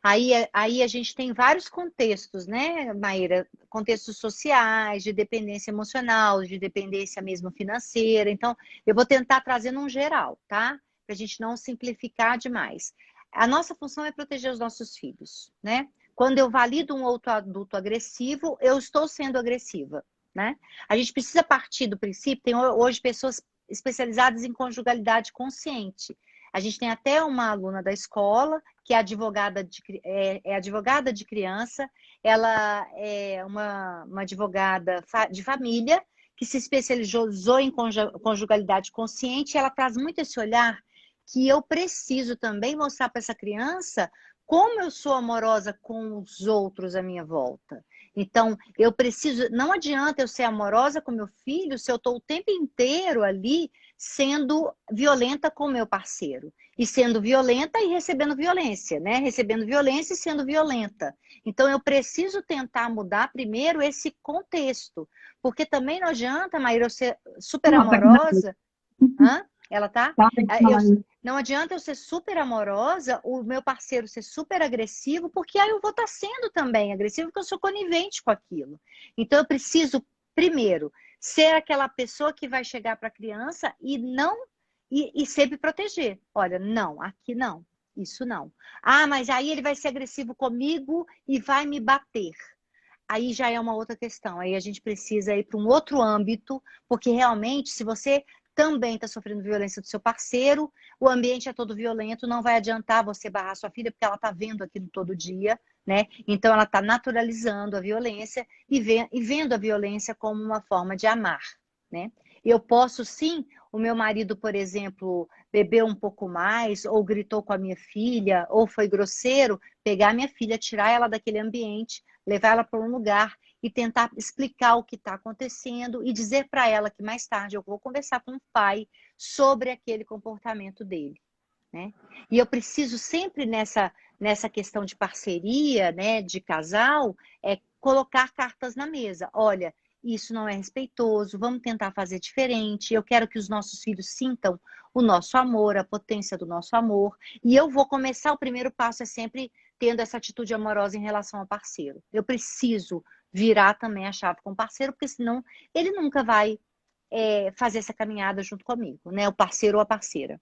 Aí a gente tem vários contextos, né, Maíra? Contextos sociais, de dependência emocional, de dependência mesmo financeira. Então, eu vou tentar trazer num geral, tá? Para a gente não simplificar demais. A nossa função é proteger os nossos filhos, né? Quando eu valido um outro adulto agressivo, eu estou sendo agressiva, né? A gente precisa partir do princípio, tem hoje pessoas especializadas em conjugalidade consciente. A gente tem até uma aluna da escola que é advogada de criança, ela é uma advogada de família que se especializou em conjugalidade consciente, e ela traz muito esse olhar que eu preciso também mostrar para essa criança como eu sou amorosa com os outros à minha volta. Então, eu preciso, não adianta eu ser amorosa com meu filho se eu estou o tempo inteiro ali sendo violenta com o meu parceiro. E sendo violenta e recebendo violência, né? Recebendo violência e sendo violenta. Então, eu preciso tentar mudar primeiro esse contexto. Porque também não adianta, Maíra, eu ser super amorosa. Hã? Ela tá? Não adianta eu ser super amorosa, o meu parceiro ser super agressivo, porque aí eu vou estar sendo também agressivo, porque eu sou conivente com aquilo. Então, eu preciso, primeiro, ser aquela pessoa que vai chegar para a criança e não e sempre proteger. Olha, não, aqui não, isso não. Ah, mas aí ele vai ser agressivo comigo e vai me bater. Aí já é uma outra questão. Aí a gente precisa ir para um outro âmbito, porque realmente, se você também está sofrendo violência do seu parceiro, o ambiente é todo violento, não vai adiantar você barrar sua filha, porque ela está vendo aquilo todo dia, né? Então ela está naturalizando a violência e vendo a violência como uma forma de amar, né? Eu posso sim, o meu marido, por exemplo, bebeu um pouco mais, ou gritou com a minha filha, ou foi grosseiro, pegar a minha filha, tirar ela daquele ambiente, levar ela para um lugar e tentar explicar o que está acontecendo e dizer para ela que mais tarde eu vou conversar com o pai sobre aquele comportamento dele, né? E eu preciso sempre nessa questão de parceria, né, de casal, colocar cartas na mesa. Olha, isso não é respeitoso, vamos tentar fazer diferente. Eu quero que os nossos filhos sintam o nosso amor, a potência do nosso amor. E eu vou começar, o primeiro passo é sempre tendo essa atitude amorosa em relação ao parceiro. Eu preciso virar também a chave com o parceiro, porque senão ele nunca vai fazer essa caminhada junto comigo, né? O parceiro ou a parceira.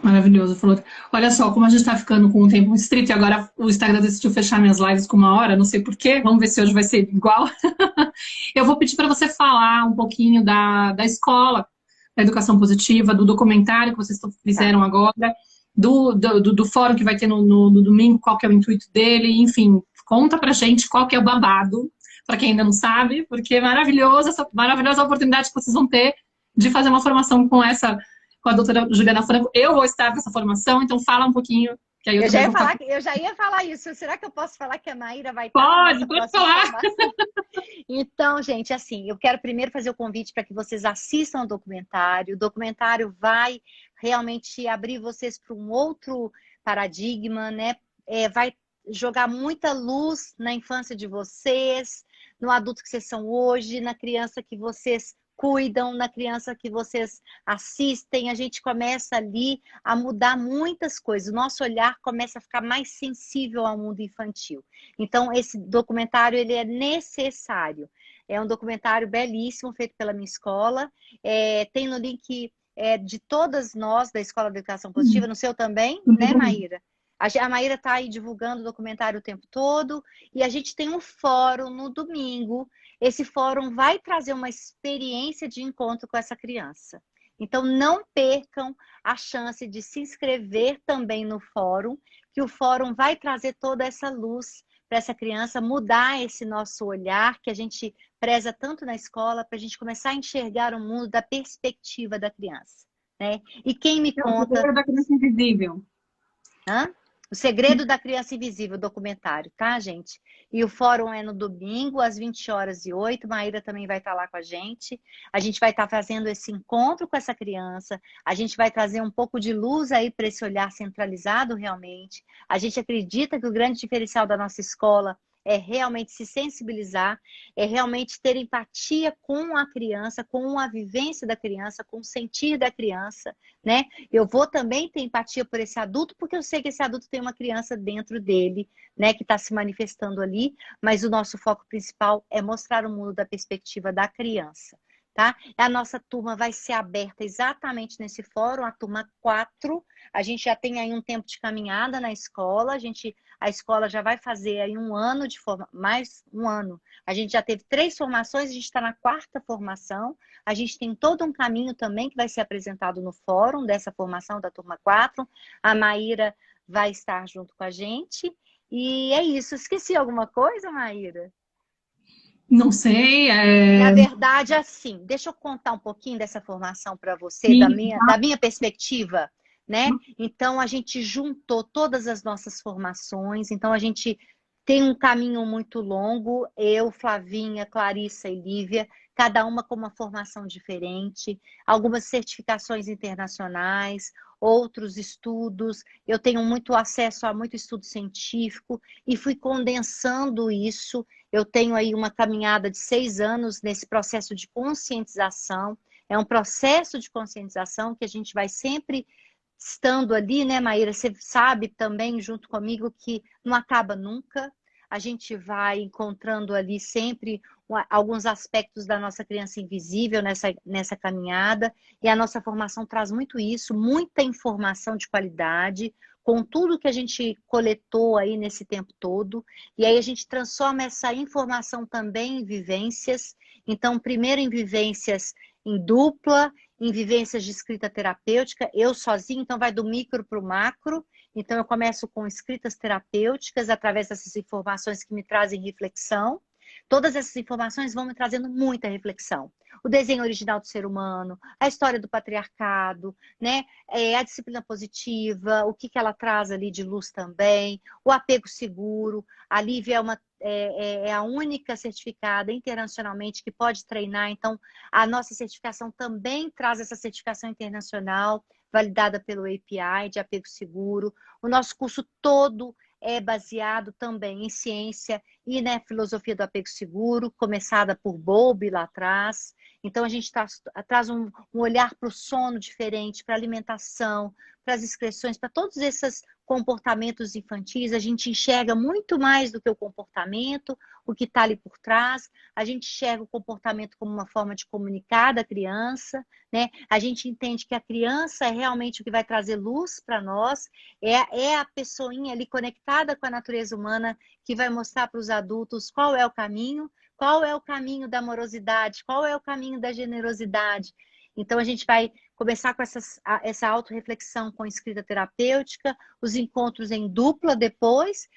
Maravilhoso, falou. Olha só, como a gente está ficando com um tempo estrito e agora o Instagram decidiu fechar minhas lives com 1 hora, não sei porquê, vamos ver se hoje vai ser igual. Eu vou pedir para você falar um pouquinho da escola, da educação positiva, do documentário que vocês fizeram agora, do fórum que vai ter no domingo, qual que é o intuito dele, enfim, conta pra gente qual que é o babado, para quem ainda não sabe, porque é maravilhoso, essa maravilhosa oportunidade que vocês vão ter de fazer uma formação com a doutora Juliana Franco. Eu vou estar nessa formação, então fala um pouquinho. Que aí eu já ia falar isso. Será que eu posso falar que a Maíra vai estar Pode falar. Então, gente, assim, eu quero primeiro fazer o convite para que vocês assistam o documentário. O documentário vai realmente abrir vocês para um outro paradigma, né? Vai jogar muita luz na infância de vocês, no adulto que vocês são hoje, na criança que vocês cuidam, na criança que vocês assistem. A gente começa ali a mudar muitas coisas. O nosso olhar começa a ficar mais sensível ao mundo infantil. Então, esse documentário ele é necessário. É um documentário belíssimo, feito pela minha escola. Tem no link de todas nós da Escola de Educação Positiva, no seu também, né, Maíra? A Maíra está aí divulgando o documentário o tempo todo. E a gente tem um fórum no domingo. Esse fórum vai trazer uma experiência de encontro com essa criança. Então, não percam a chance de se inscrever também no fórum, que o fórum vai trazer toda essa luz para essa criança, mudar esse nosso olhar, que a gente preza tanto na escola, para a gente começar a enxergar o mundo da perspectiva da criança. Né? E quem me conta... Da criança invisível. Hã? O Segredo da Criança Invisível, documentário, tá, gente? E o fórum é no domingo, às 20h08. Maíra também vai estar lá com a gente. A gente vai estar fazendo esse encontro com essa criança. A gente vai trazer um pouco de luz aí para esse olhar centralizado realmente. A gente acredita que o grande diferencial da nossa escola é realmente se sensibilizar, é realmente ter empatia com a criança, com a vivência da criança, com o sentir da criança, né? Eu vou também ter empatia por esse adulto, porque eu sei que esse adulto tem uma criança dentro dele, né, que está se manifestando ali, mas o nosso foco principal é mostrar o mundo da perspectiva da criança. Tá? A nossa turma vai ser aberta exatamente nesse fórum, a turma 4. A gente já tem aí um tempo de caminhada na escola, a escola já vai fazer aí um ano de mais um ano. A gente já teve 3 formações, a gente está na 4ª formação. A gente tem todo um caminho também que vai ser apresentado no fórum dessa formação da turma 4. A Maíra vai estar junto com a gente. E é isso. Esqueci alguma coisa, Maíra? Não sei. Na verdade, assim, deixa eu contar um pouquinho dessa formação para você, da minha perspectiva, né? Então, a gente juntou todas as nossas formações, então a gente tem um caminho muito longo, eu, Flavinha, Clarissa e Lívia, cada uma com uma formação diferente, algumas certificações internacionais, outros estudos, eu tenho muito acesso a muito estudo científico e fui condensando isso. Eu tenho aí uma caminhada de 6 anos nesse processo de conscientização. É um processo de conscientização que a gente vai sempre estando ali, né, Maíra? Você sabe também, junto comigo, que não acaba nunca. A gente vai encontrando ali sempre alguns aspectos da nossa criança invisível nessa caminhada. E a nossa formação traz muito isso, muita informação de qualidade, com tudo que a gente coletou aí nesse tempo todo. E aí a gente transforma essa informação também em vivências. Então, primeiro em vivências em dupla, em vivências de escrita terapêutica, eu sozinha, então vai do micro para o macro. Então, eu começo com escritas terapêuticas, através dessas informações que me trazem reflexão. Todas essas informações vão me trazendo muita reflexão. O desenho original do ser humano, a história do patriarcado, né? A disciplina positiva, o que ela traz ali de luz também, o apego seguro. A Lívia é a única certificada internacionalmente que pode treinar, então a nossa certificação também traz essa certificação internacional, validada pelo API de apego seguro. O nosso curso todo é baseado também em ciência e na filosofia do apego seguro, começada por Bowlby lá atrás. Então, a gente traz um olhar para o sono diferente, para a alimentação, para as excreções, para todos esses comportamentos infantis. A gente enxerga muito mais do que o comportamento, o que está ali por trás. A gente enxerga o comportamento como uma forma de comunicar da criança, né? A gente entende que a criança é realmente o que vai trazer luz para nós, é a pessoinha ali conectada com a natureza humana que vai mostrar para os adultos qual é o caminho da amorosidade, qual é o caminho da generosidade. Então, a gente vai começar com essa autorreflexão com escrita terapêutica, os encontros em dupla depois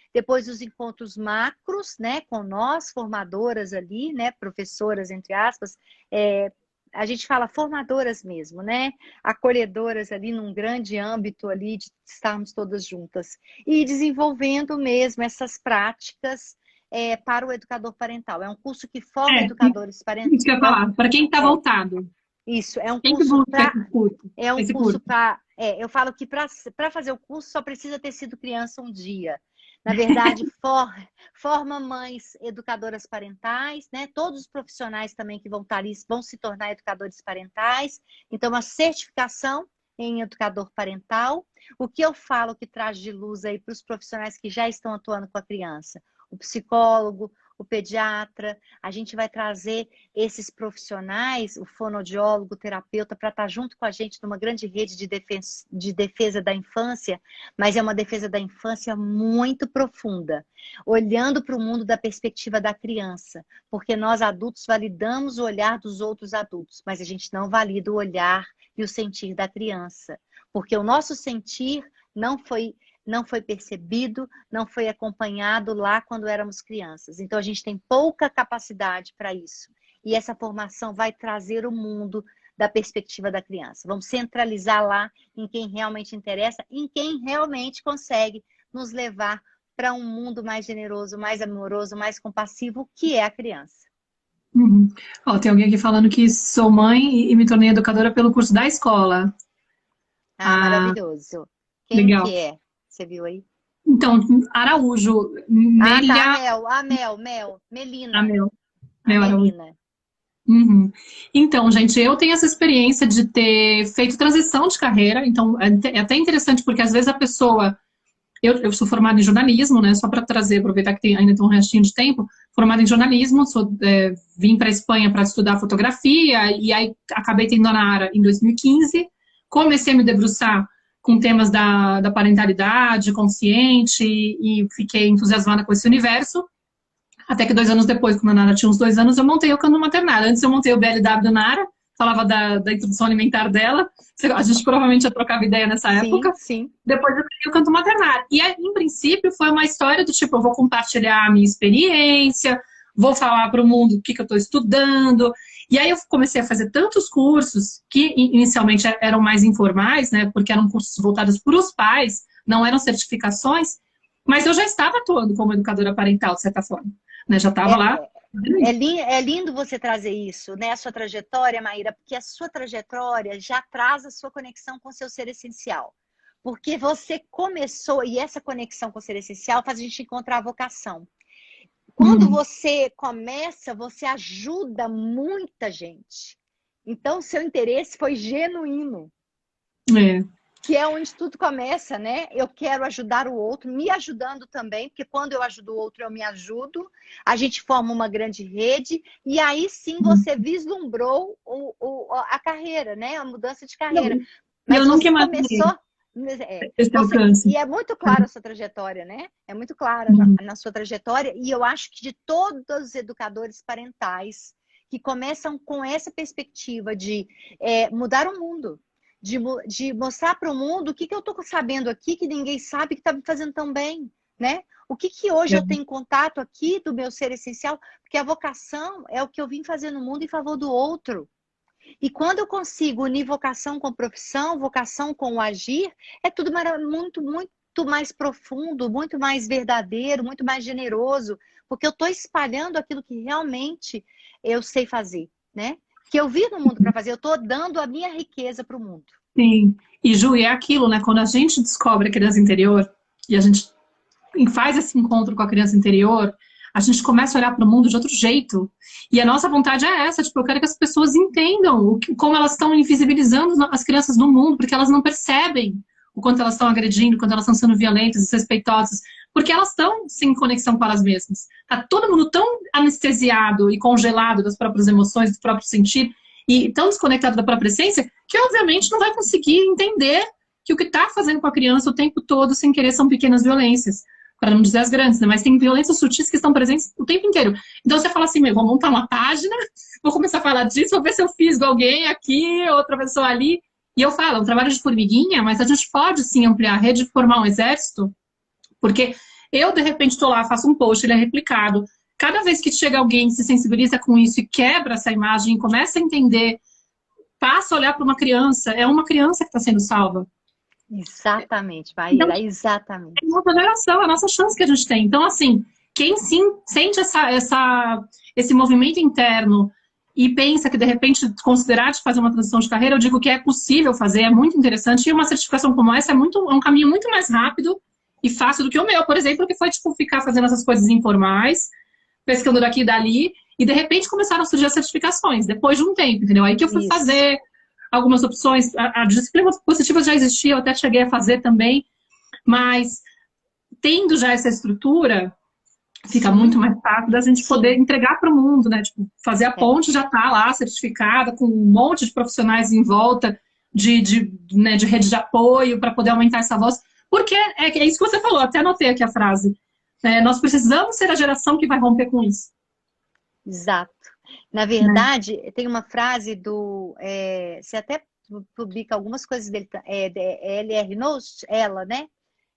os encontros macros, né, com nós, formadoras ali, né, professoras, entre aspas, a gente fala formadoras mesmo, né, acolhedoras ali num grande âmbito ali de estarmos todas juntas. E desenvolvendo mesmo essas práticas para o educador parental. É um curso que forma educadores parentais. Isso que eu ia falar, para quem está voltado. Isso, é um Quem que curso busca esse curso? É um Esse curso curso? para. Eu falo que para fazer o curso só precisa ter sido criança um dia. Na verdade, forma mães educadoras parentais, né? Todos os profissionais também que vão estar ali vão se tornar educadores parentais. Então, uma certificação em educador parental. O que eu falo que traz de luz aí para os profissionais que já estão atuando com a criança? O psicólogo, o pediatra, a gente vai trazer esses profissionais, o fonoaudiólogo, o terapeuta, para estar junto com a gente numa grande rede de defesa da infância, mas é uma defesa da infância muito profunda, olhando para o mundo da perspectiva da criança, porque nós adultos validamos o olhar dos outros adultos, mas a gente não valida o olhar e o sentir da criança, porque o nosso sentir não foi percebido, não foi acompanhado lá quando éramos crianças. Então, a gente tem pouca capacidade para isso. E essa formação vai trazer o mundo da perspectiva da criança. Vamos centralizar lá em quem realmente interessa, em quem realmente consegue nos levar para um mundo mais generoso, mais amoroso, mais compassivo, que é a criança. Uhum. Ó, tem alguém aqui falando que sou mãe e me tornei educadora pelo curso da escola. Maravilhoso. Quem Legal. que é? Você viu aí? Então, Araújo, Tá, Mel, Melina. Mel Araújo. Melina. Uhum. Então, gente, eu tenho essa experiência de ter feito transição de carreira, então é até interessante porque às vezes a pessoa... Eu sou formada em jornalismo, né? Só para trazer, aproveitar que ainda tem um restinho de tempo, formada em jornalismo, vim para a Espanha para estudar fotografia, e aí acabei tendo a Nara em 2015, comecei a me debruçar com temas da parentalidade consciente, e fiquei entusiasmada com esse universo, até que 2 anos depois, quando a Nara tinha uns 2 anos, eu montei o Canto Maternário. Antes eu montei o BLW da Nara, falava da introdução alimentar dela, a gente provavelmente já trocava ideia nessa época. Sim. Depois eu criei o Canto Maternário. E, em princípio, foi uma história do tipo, eu vou compartilhar a minha experiência, vou falar para o mundo o que eu estou estudando. E aí eu comecei a fazer tantos cursos, que inicialmente eram mais informais, né, porque eram cursos voltados para os pais, não eram certificações, mas eu já estava atuando como educadora parental, de certa forma. Né, já estava lá. É lindo você trazer isso, né? A sua trajetória, Maíra, porque a sua trajetória já traz a sua conexão com o seu ser essencial. Porque você começou, e essa conexão com o ser essencial faz a gente encontrar a vocação. Quando você começa, você ajuda muita gente. Então, seu interesse foi genuíno. Que é onde tudo começa, né? Eu quero ajudar o outro, me ajudando também, porque quando eu ajudo o outro, eu me ajudo. A gente forma uma grande rede, e aí sim você vislumbrou a carreira, né? A mudança de carreira. Mas eu nunca começou. E é muito clara a sua trajetória, né? É muito clara na sua trajetória, e eu acho que de todos os educadores parentais que começam com essa perspectiva de mudar o mundo, de mostrar para o mundo o que eu estou sabendo aqui que ninguém sabe que está me fazendo tão bem, né? O que hoje eu tenho contato aqui do meu ser essencial, porque a vocação é o que eu vim fazer no mundo em favor do outro. E quando eu consigo unir vocação com profissão, vocação com o agir, é tudo muito, muito mais profundo, muito mais verdadeiro, muito mais generoso, porque eu estou espalhando aquilo que realmente eu sei fazer, né? Que eu vi no mundo para fazer, eu estou dando a minha riqueza para o mundo. Sim, e Ju, é aquilo, né? Quando a gente descobre a criança interior e a gente faz esse encontro com a criança interior, a gente começa a olhar para o mundo de outro jeito. E a nossa vontade é essa, tipo, eu quero que as pessoas entendam como elas estão invisibilizando as crianças no mundo, porque elas não percebem o quanto elas estão agredindo, o quanto elas estão sendo violentas, desrespeitosas, porque elas estão sem conexão com elas mesmas. Tá todo mundo tão anestesiado e congelado das próprias emoções, do próprio sentir, e tão desconectado da própria essência, que obviamente não vai conseguir entender que o que está fazendo com a criança o tempo todo, sem querer, são pequenas violências. Para não dizer as grandes, né? Mas tem violências sutis que estão presentes o tempo inteiro. Então você fala assim, vou montar uma página, vou começar a falar disso, vou ver se eu fiz alguém aqui, outra pessoa ali. E eu falo, é um trabalho de formiguinha, mas a gente pode sim ampliar a rede, formar um exército, porque eu, de repente, estou lá, faço um post, ele é replicado. Cada vez que chega alguém, se sensibiliza com isso e quebra essa imagem, começa a entender, passa a olhar para uma criança, é uma criança que está sendo salva. Exatamente, Maíra, então, exatamente. É uma geração, é a nossa chance que a gente tem. Então, assim, quem sim sente esse movimento interno e pensa que, de repente, considerar de fazer uma transição de carreira, eu digo que é possível fazer, é muito interessante. E uma certificação como essa é um caminho muito mais rápido e fácil do que o meu, por exemplo, que foi, tipo, ficar fazendo essas coisas informais, pescando daqui e dali, e, de repente, começaram a surgir as certificações, depois de um tempo, entendeu? Aí que eu fui fazer algumas opções, a disciplina positiva já existia, eu até cheguei a fazer também, mas tendo já essa estrutura, Fica muito Sim, mais fácil da gente poder sim. entregar para o mundo, né? Tipo, fazer a É. ponte já tá lá certificada, com um monte de profissionais em volta né, de rede de apoio para poder aumentar essa voz. Porque é isso que você falou, até anotei aqui a frase. Nós precisamos ser a geração que vai romper com isso. Exato. Na Né? verdade, tem uma frase do. Você até publica algumas coisas dele, L.R. Nost, ela, né?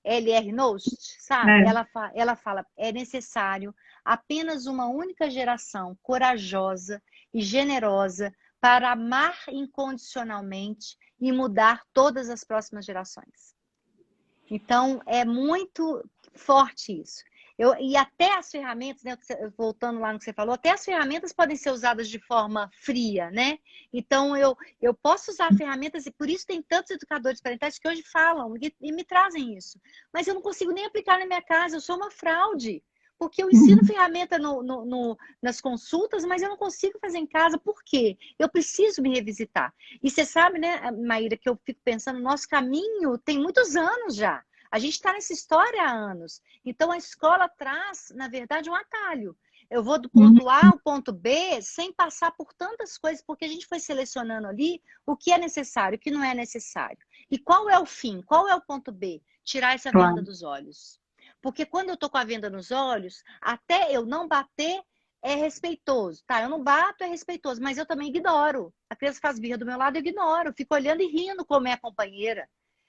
L.R. Nost, sabe? É, Ela fala: é necessário apenas uma única geração corajosa e generosa para amar incondicionalmente e mudar todas as próximas gerações. Então, é muito forte isso. E até as ferramentas, né, voltando lá no que você falou, até as ferramentas podem ser usadas de forma fria, né? Então, eu posso usar ferramentas, e por isso tem tantos educadores parentais que hoje falam e me trazem isso. Mas eu não consigo nem aplicar na minha casa, eu sou uma fraude. Porque eu ensino uhum, ferramenta nas consultas, mas eu não consigo fazer em casa. Por quê? Eu preciso me revisitar. E você sabe, né, Maíra, que eu fico pensando, nosso caminho tem muitos anos já. A gente está nessa história há anos. Então, a escola traz, na verdade, um atalho. Eu vou do uhum, ponto A ao ponto B sem passar por tantas coisas, porque a gente foi selecionando ali o que é necessário, o que não é necessário. E qual é o fim? Qual é o ponto B? Tirar essa venda claro. dos olhos. Porque quando eu estou com a venda nos olhos, até eu não bater é respeitoso, tá? Eu não bato, é respeitoso, mas eu também ignoro. A criança faz birra do meu lado, eu ignoro. Fico olhando e rindo como é a companheira.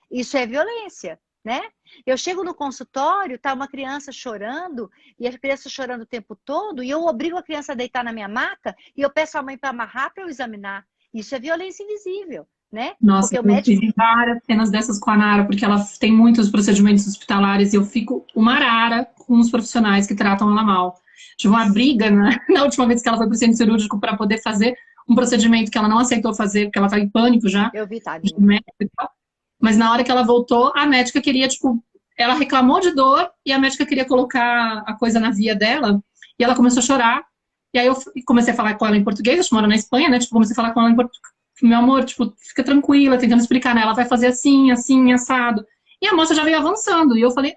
Isso é violência, né? Eu chego no consultório, tá uma criança chorando, e a criança chorando o tempo todo, e eu obrigo a criança a deitar na minha maca, e eu peço a mãe para amarrar para eu examinar. Isso é violência invisível, né? Nossa, Porque o eu médico. vivi várias cenas dessas com a Nara, porque ela tem muitos procedimentos hospitalares e eu fico uma arara com os profissionais que tratam ela mal. Tive uma briga, né, na última vez que ela foi para o centro cirúrgico para poder fazer um procedimento que ela não aceitou fazer, porque ela estava em pânico já, Eu vi, de tadinha. médico e tal. Mas na hora que ela voltou, a médica queria, tipo, ela reclamou de dor e a médica queria colocar a coisa na via dela e ela começou a chorar. E aí eu comecei a falar com ela em português, a gente mora na Espanha, né? Tipo, comecei a falar com ela em português. Meu amor, tipo, fica tranquila, tentando explicar, né? Ela vai fazer assim, assim, assado. E a moça já veio avançando. E eu falei,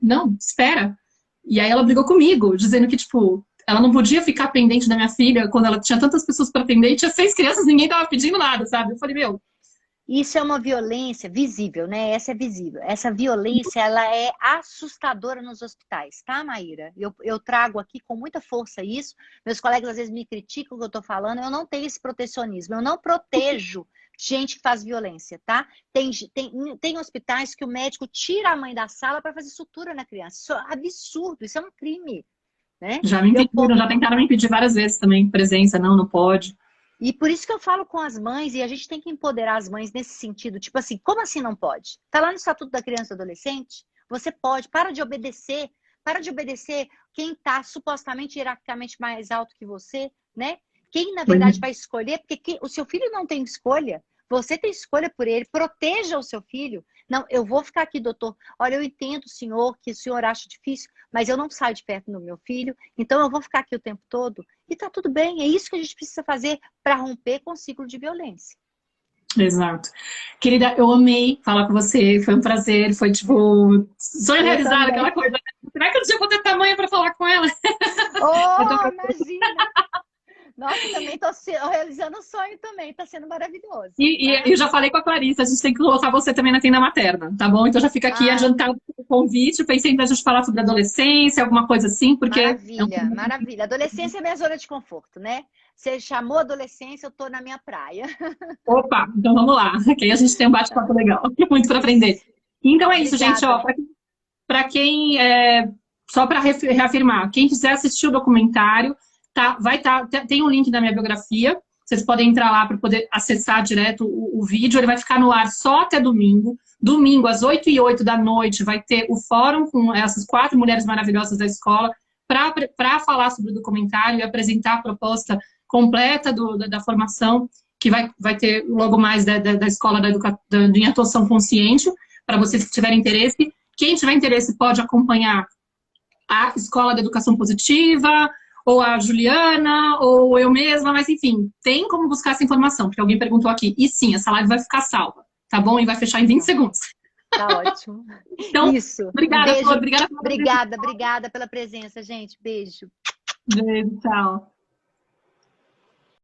não, espera. E aí ela brigou comigo, dizendo que, tipo, ela não podia ficar pendente da minha filha quando ela tinha tantas pessoas para atender e tinha 6 crianças, ninguém tava pedindo nada, sabe? Eu falei, meu, Isso é uma violência visível, né? Essa é visível. Essa violência, ela é assustadora nos hospitais, tá, Maíra? Eu trago aqui com muita força isso. Meus colegas às vezes me criticam o que eu tô falando. Eu não tenho esse protecionismo. Eu não protejo gente que faz violência, tá? Tem hospitais que o médico tira a mãe da sala para fazer sutura na criança. Isso é absurdo. Isso é um crime, né? já me Eu, impediram, já tentaram me impedir várias vezes também, presença, não, não pode. E por isso que eu falo com as mães, e a gente tem que empoderar as mães nesse sentido. Tipo assim, como assim não pode? Tá lá no Estatuto da Criança e do Adolescente? Você pode, para de obedecer quem tá supostamente hierarquicamente mais alto que você, né? Quem, na Pois é. verdade, vai escolher, porque o seu filho não tem escolha. Você tem escolha por ele, proteja o seu filho. Não, eu vou ficar aqui, doutor. Olha, eu entendo, senhor, que o senhor acha difícil, mas eu não saio de perto do meu filho, então eu vou ficar aqui o tempo todo. E tá tudo bem, é isso que a gente precisa fazer para romper com o ciclo de violência. Exato. Querida, eu amei falar com você, foi um prazer, foi tipo, sonho Eu realizado, também. aquela coisa. Será que um dia eu vou ter tamanho para falar com ela? Eu tô... Oh, imagina! Nossa, também estou realizando o sonho também, está sendo maravilhoso. Eu já falei com a Clarissa, a gente tem que colocar você também na tenda materna, tá bom? Então já fica aqui Ah, adiantado o convite, pensei em a gente falar sobre adolescência, alguma coisa assim, porque é um... maravilha, maravilha. Adolescência é minha zona de conforto, né? Você chamou adolescência, eu estou na minha praia. Opa, então vamos lá, que aí a gente tem um bate-papo legal, muito para aprender. Então é isso, gente, ó, Obrigada. para quem só para reafirmar, quem quiser assistir o documentário, tem um link na minha biografia. Vocês podem entrar lá para poder acessar direto o vídeo. Ele vai ficar no ar só até domingo. Domingo, às 8h08 da noite, vai ter o fórum com essas 4 mulheres maravilhosas da escola para falar sobre o documentário e apresentar a proposta completa da formação, que vai ter logo mais da escola em atuação consciente, para vocês que tiverem interesse. Quem tiver interesse pode acompanhar a Escola da Educação Positiva, ou a Juliana, ou eu mesma, mas enfim, tem como buscar essa informação, porque alguém perguntou aqui. E sim, essa live vai ficar salva, tá bom? E vai fechar em 20 Então, segundos. Tá ótimo. Então, Isso. Um obrigada, beijo. Flor, obrigada pela presença. Obrigada pela presença, gente. Beijo. Beijo, tchau.